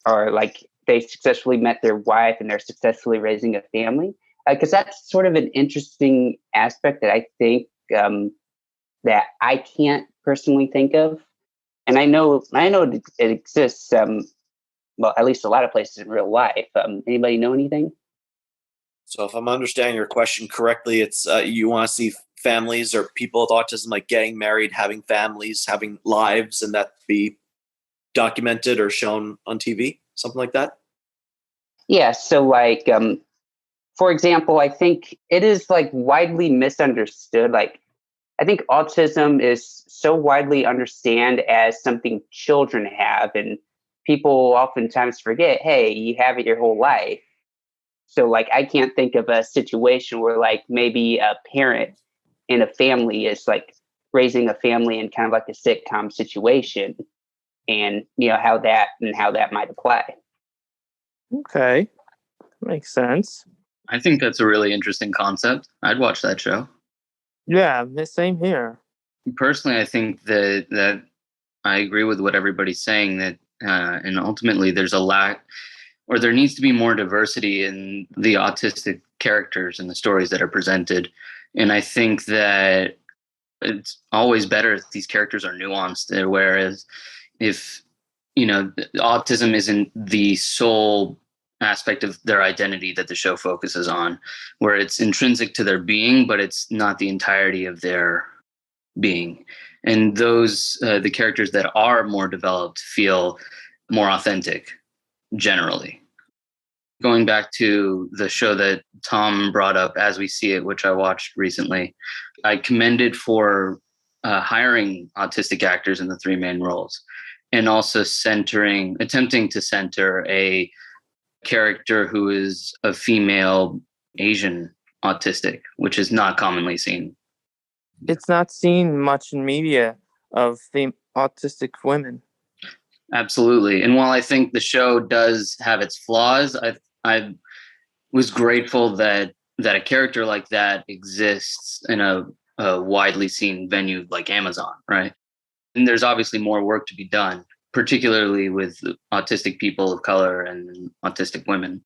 or like they successfully met their wife and they're successfully raising a family? Because that's sort of an interesting aspect that I think that I can't personally think of. And I know it exists, well, at least a lot of places in real life. Anybody know anything? So if I'm understanding your question correctly, it's you want to see families or people with autism like getting married, having families, having lives, and that be documented or shown on TV, something like that? Yeah, so like, for example, I think it is like widely misunderstood. Like I think autism is so widely understood as something children have, and people oftentimes forget, hey, you have it your whole life. So like, I can't think of a situation where like maybe a parent in a family is like raising a family in kind of like a sitcom situation, and how that might apply. Okay, makes sense. I think that's a really interesting concept. I'd watch that show. Yeah, the same here. Personally, I think that I agree with what everybody's saying, that and ultimately there's a lack, or there needs to be more diversity in the autistic characters and the stories that are presented. And I think that it's always better if these characters are nuanced, whereas if autism isn't the sole aspect of their identity that the show focuses on, where it's intrinsic to their being, but it's not the entirety of their being. And those the characters that are more developed feel more authentic generally. Going back to the show that Tom brought up, As We See It, which I watched recently, I commended for hiring autistic actors in the three main roles, and also attempting to center a character who is a female Asian autistic, which is not commonly seen. It's not seen much in media of autistic women. Absolutely. And while I think the show does have its flaws, I was grateful that a character like that exists in a widely seen venue like Amazon, right? And there's obviously more work to be done, particularly with autistic people of color and autistic women.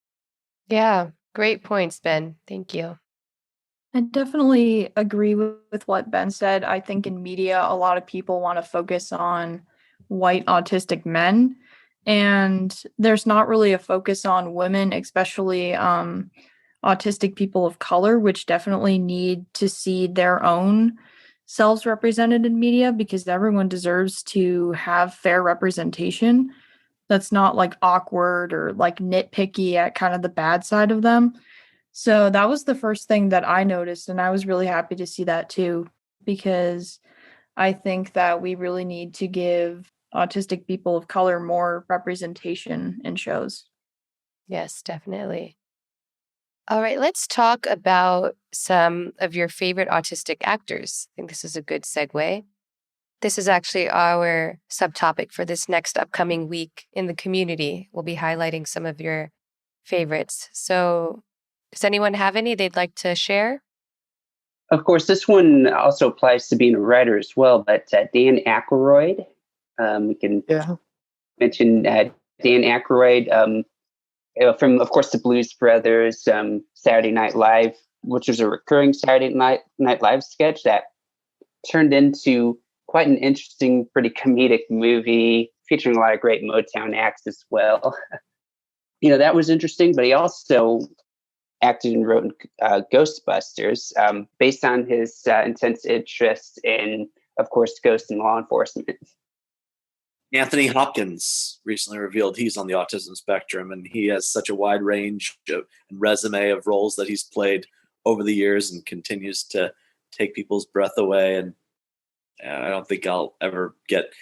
Yeah, great points, Ben. Thank you. I definitely agree with what Ben said. I think in media, a lot of people want to focus on white autistic men, and there's not really a focus on women, especially autistic people of color, which definitely need to see their own selves represented in media, because everyone deserves to have fair representation that's not like awkward or like nitpicky at kind of the bad side of them. So that was the first thing that I noticed, and I was really happy to see that too, because I think that we really need to give autistic people of color more representation in shows. Yes, definitely. All right, let's talk about some of your favorite autistic actors. I think this is a good segue. This is actually our subtopic for this next upcoming week in the community. We'll be highlighting some of your favorites. So does anyone have any they'd like to share? Of course, this one also applies to being a writer as well, but Dan Aykroyd, we can mention Dan Aykroyd from, of course, the Blues Brothers, Saturday Night Live, which was a recurring Saturday Night Live sketch that turned into quite an interesting, pretty comedic movie featuring a lot of great Motown acts as well. That was interesting, but he also acted and wrote Ghostbusters, based on his intense interest in, of course, ghosts and law enforcement. Anthony Hopkins recently revealed he's on the autism spectrum, and he has such a wide range and resume of roles that he's played over the years and continues to take people's breath away. And I don't think I'll ever get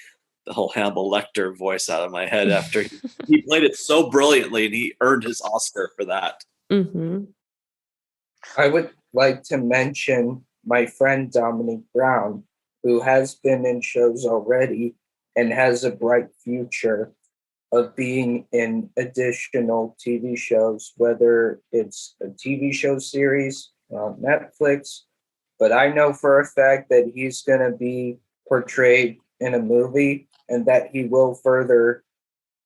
the whole Hannibal Lecter voice out of my head after he played it so brilliantly, and he earned his Oscar for that. Mm-hmm. I would like to mention my friend Dominique Brown, who has been in shows already and has a bright future of being in additional TV shows, whether it's a TV show series on Netflix. But I know for a fact that he's going to be portrayed in a movie, and that he will further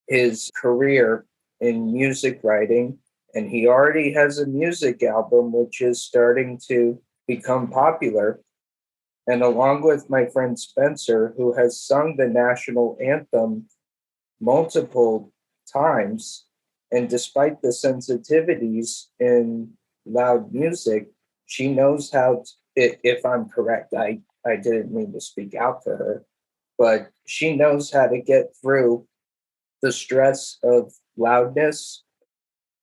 his career in music writing. And he already has a music album, which is starting to become popular. And along with my friend Spencer, who has sung the national anthem multiple times, and despite the sensitivities in loud music, she knows how to, if I'm correct, I didn't mean to speak out for her, but she knows how to get through the stress of loudness.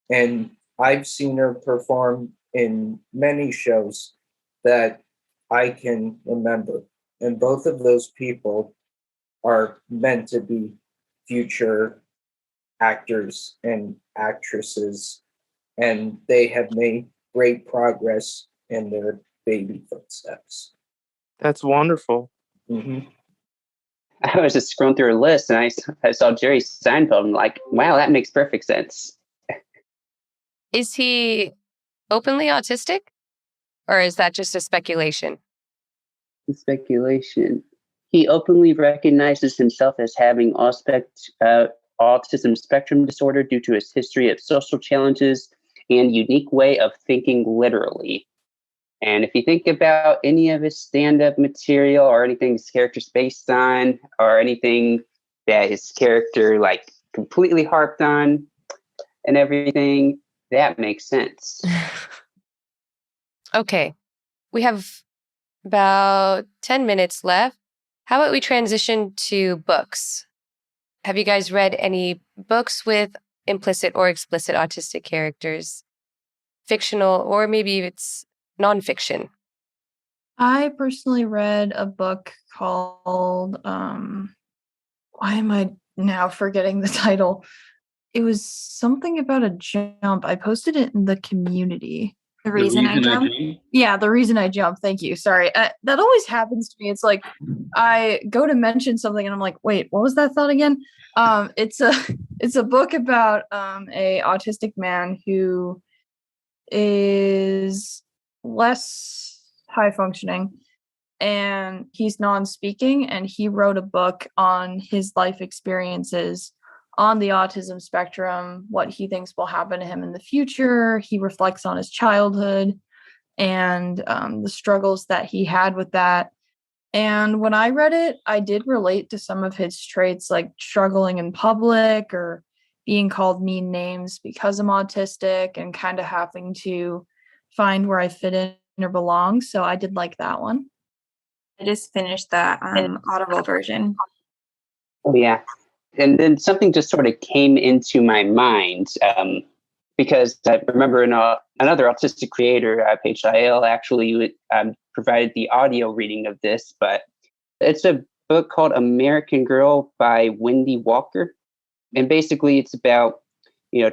And I've seen her perform in many shows that I can remember. And both of those people are meant to be future actors and actresses, and they have made great progress in their baby footsteps. That's wonderful. Mm-hmm. I was just scrolling through a list and I saw Jerry Seinfeld. I'm like, wow, that makes perfect sense. Is he openly autistic? Or is that just a speculation? Speculation. He openly recognizes himself as having autism spectrum disorder due to his history of social challenges and unique way of thinking literally. And if you think about any of his stand-up material or anything his character's based on or anything that his character like completely harped on and everything, that makes sense. Okay. We have about 10 minutes left. How about we transition to books? Have you guys read any books with implicit or explicit autistic characters? Fictional, or maybe it's nonfiction? I personally read a book called, why am I now forgetting the title? It was something about a jump. I posted it in the community. The Reason I Jump? Yeah, The Reason I Jump. Thank you. Sorry. That always happens to me. It's like I go to mention something and I'm like, wait, what was that thought again? It's a book about a autistic man who is less high functioning and he's non-speaking, and he wrote a book on his life experiences on the autism spectrum, what he thinks will happen to him in the future. He reflects on his childhood and the struggles that he had with that. And when I read it, I did relate to some of his traits, like struggling in public or being called mean names because I'm autistic and kind of having to find where I fit in or belong. So I did like that one. I just finished the Audible version. Oh, yeah. And then something just sort of came into my mind because I remember another autistic creator, Paige Lael, actually provided the audio reading of this, but it's a book called American Girl by Wendy Walker. And basically it's about,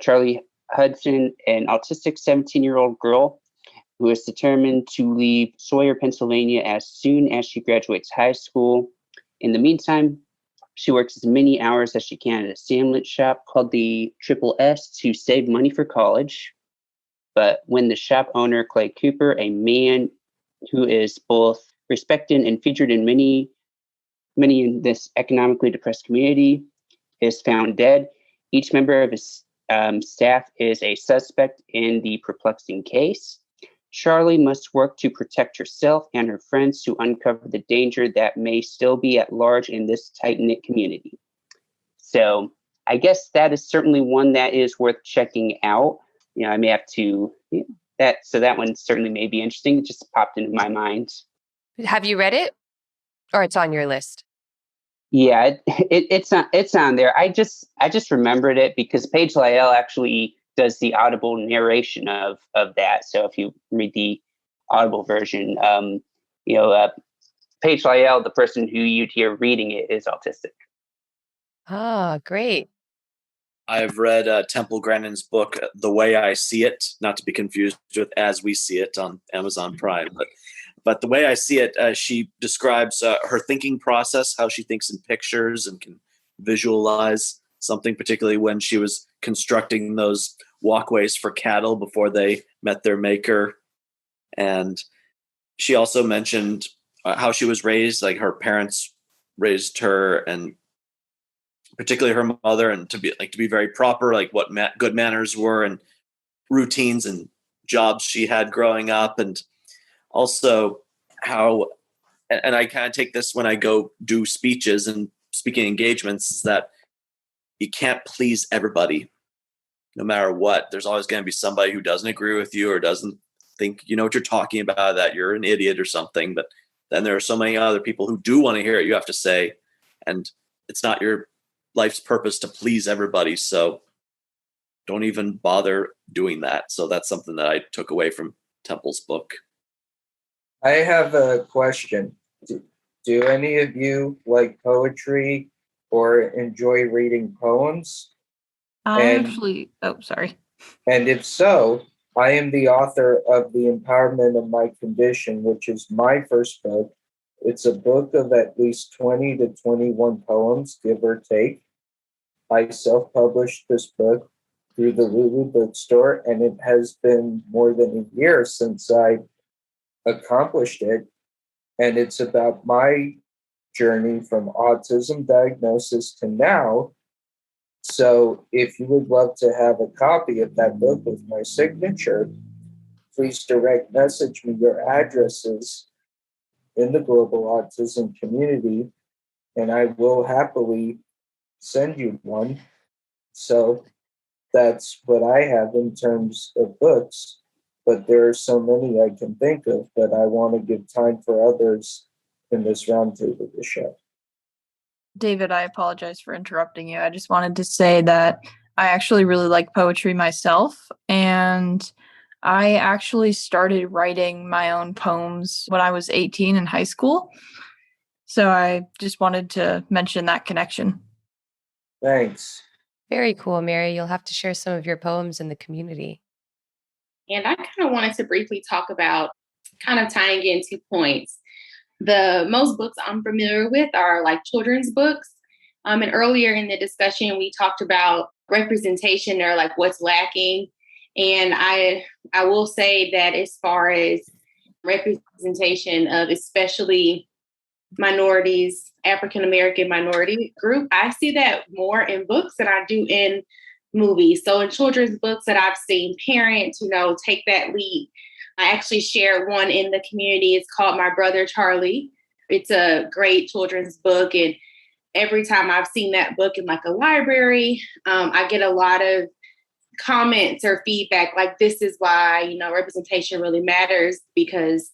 Charlie Hudson, an autistic 17-year-old girl who is determined to leave Sawyer, Pennsylvania as soon as she graduates high school. In the meantime, she works as many hours as she can at a sandwich shop called the Triple S to save money for college. But when the shop owner, Clay Cooper, a man who is both respected and featured in many in this economically depressed community, is found dead, each member of his staff is a suspect in the perplexing case. Charlie must work to protect herself and her friends to uncover the danger that may still be at large in this tight-knit community. So I guess that is certainly one that is worth checking out. I may have to, that one certainly may be interesting. It just popped into my mind. Have you read it? Or it's on your list? Yeah, it's on there. I just remembered it because Paige Lael actually does the audible narration of that. So if you read the audible version, Paige Lael, the person who you'd hear reading it, is autistic. Ah, great. I've read Temple Grandin's book, The Way I See It, not to be confused with As We See It on Amazon Prime, but The Way I See It, she describes her thinking process, how she thinks in pictures and can visualize something, particularly when she was constructing those walkways for cattle before they met their maker. And she also mentioned how she was raised, like her parents raised her, and particularly her mother, and to be very proper, like what good manners were and routines and jobs she had growing up. And also how, and I kind of take this when I go do speeches and speaking engagements, is that you can't please everybody no matter what. There's always going to be somebody who doesn't agree with you or doesn't think you know what you're talking about, that you're an idiot or something. But then there are so many other people who do want to hear what you have to say, and it's not your life's purpose to please everybody. So don't even bother doing that. So that's something that I took away from Temple's book. I have a question. Do any of you like poetry or enjoy reading poems? Sorry. And if so, I am the author of The Empowerment of My Condition, which is my first book. It's a book of at least 20 to 21 poems, give or take. I self-published this book through the Lulu bookstore, and it has been more than a year since I accomplished it. And it's about my journey from autism diagnosis to now. So if you would love to have a copy of that book with my signature, please direct message me your addresses in the Global Autism Community, and I will happily send you one. So that's what I have in terms of books, but there are so many I can think of, but I want to give time for others in this roundtable to share. David, I apologize for interrupting you. I just wanted to say that I actually really like poetry myself, and I actually started writing my own poems when I was 18 in high school. So I just wanted to mention that connection. Thanks. Very cool, Mary. You'll have to share some of your poems in the community. And I kind of wanted to briefly talk about kind of tying in 2 points. The most books I'm familiar with are like children's books. And earlier in the discussion, we talked about representation or like what's lacking. And I will say that as far as representation of especially minorities, African-American minority group, I see that more in books than I do in movies. So in children's books that I've seen parents, take that lead. I actually shared one in the community. It's called My Brother Charlie. It's a great children's book. And every time I've seen that book in like a library, I get a lot of comments or feedback like, this is why, representation really matters, because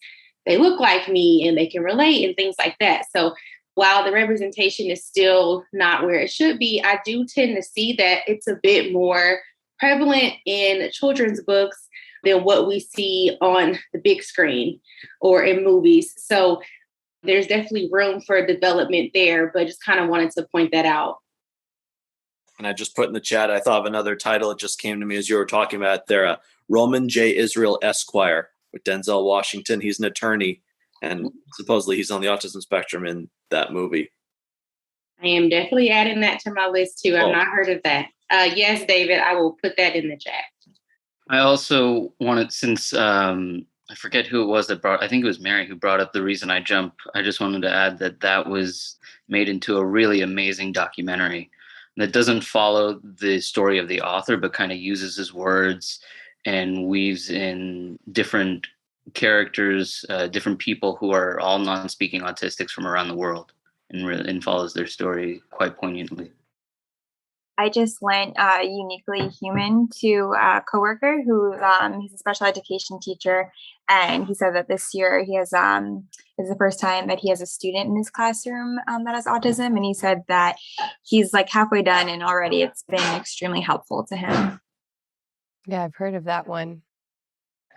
they look like me and they can relate and things like that. So while the representation is still not where it should be, I do tend to see that it's a bit more prevalent in children's books than what we see on the big screen or in movies. So there's definitely room for development there, but just kind of wanted to point that out. And I just put in the chat, I thought of another title. It just came to me as you were talking about there, Roman J. Israel Esquire with Denzel Washington. He's an attorney, and supposedly he's on the autism spectrum in that movie. I am definitely adding that to my list too. I've not heard of that. Yes, David, I will put that in the chat. I also wanted, since I forget who it was that I think it was Mary who brought up The Reason I Jump. I just wanted to add that was made into a really amazing documentary that doesn't follow the story of the author, but kind of uses his words and weaves in different characters, different people who are all non-speaking autistics from around the world, and follows their story quite poignantly. I just went uniquely human to a coworker who he's a special education teacher, and he said that this year he has is the first time that he has a student in his classroom that has autism, and he said that he's like halfway done and already it's been extremely helpful to him. Yeah, I've heard of that one.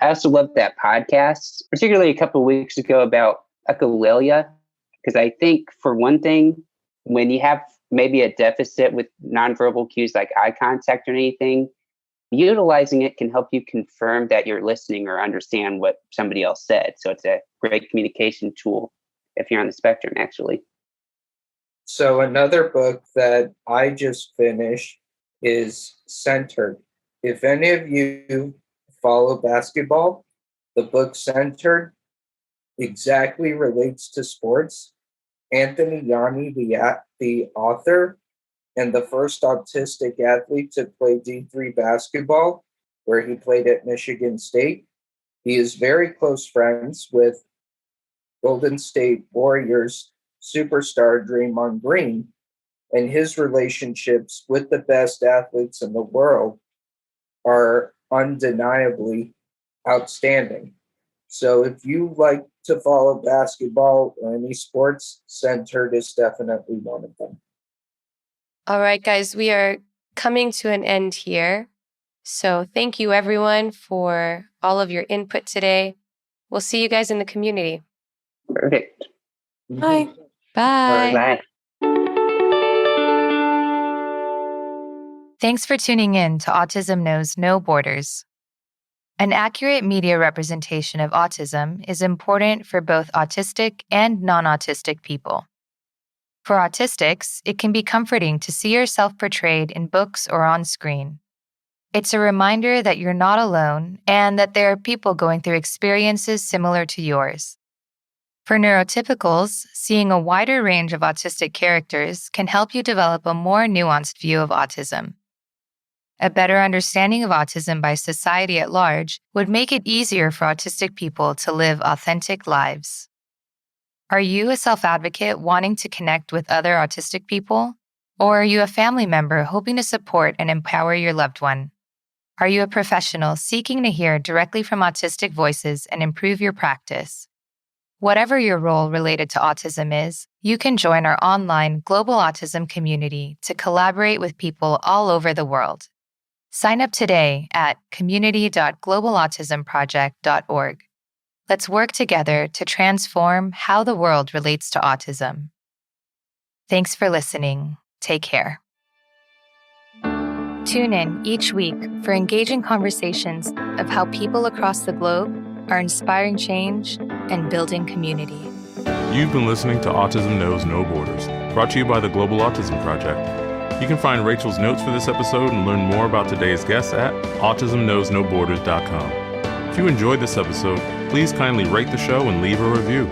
I also loved that podcast, particularly a couple of weeks ago about echolalia, because I think for one thing, when you have maybe a deficit with nonverbal cues like eye contact or anything, utilizing it can help you confirm that you're listening or understand what somebody else said. So it's a great communication tool if you're on the spectrum, actually. So another book that I just finished is Centered. If any of you follow basketball, the book Centered exactly relates to sports. Anthony Yanni, the author, and the first autistic athlete to play D3 basketball, where he played at Michigan State. He is very close friends with Golden State Warriors superstar Draymond Green, and his relationships with the best athletes in the world are undeniably outstanding. So if you like to follow basketball or any sports, Centered is definitely one of them. All right, guys, we are coming to an end here. So thank you, everyone, for all of your input today. We'll see you guys in the community. Perfect. Bye. Bye. Bye. Thanks for tuning in to Autism Knows No Borders. An accurate media representation of autism is important for both autistic and non-autistic people. For autistics, it can be comforting to see yourself portrayed in books or on screen. It's a reminder that you're not alone and that there are people going through experiences similar to yours. For neurotypicals, seeing a wider range of autistic characters can help you develop a more nuanced view of autism. A better understanding of autism by society at large would make it easier for autistic people to live authentic lives. Are you a self-advocate wanting to connect with other autistic people? Or are you a family member hoping to support and empower your loved one? Are you a professional seeking to hear directly from autistic voices and improve your practice? Whatever your role related to autism is, you can join our online Global Autism Community to collaborate with people all over the world. Sign up today at community.globalautismproject.org. Let's work together to transform how the world relates to autism. Thanks for listening. Take care. Tune in each week for engaging conversations of how people across the globe are inspiring change and building community. You've been listening to Autism Knows No Borders, brought to you by the Global Autism Project. You can find Rachel's notes for this episode and learn more about today's guests at autismknowsnoborders.com. If you enjoyed this episode, please kindly rate the show and leave a review.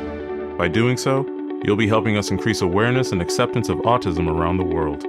By doing so, you'll be helping us increase awareness and acceptance of autism around the world.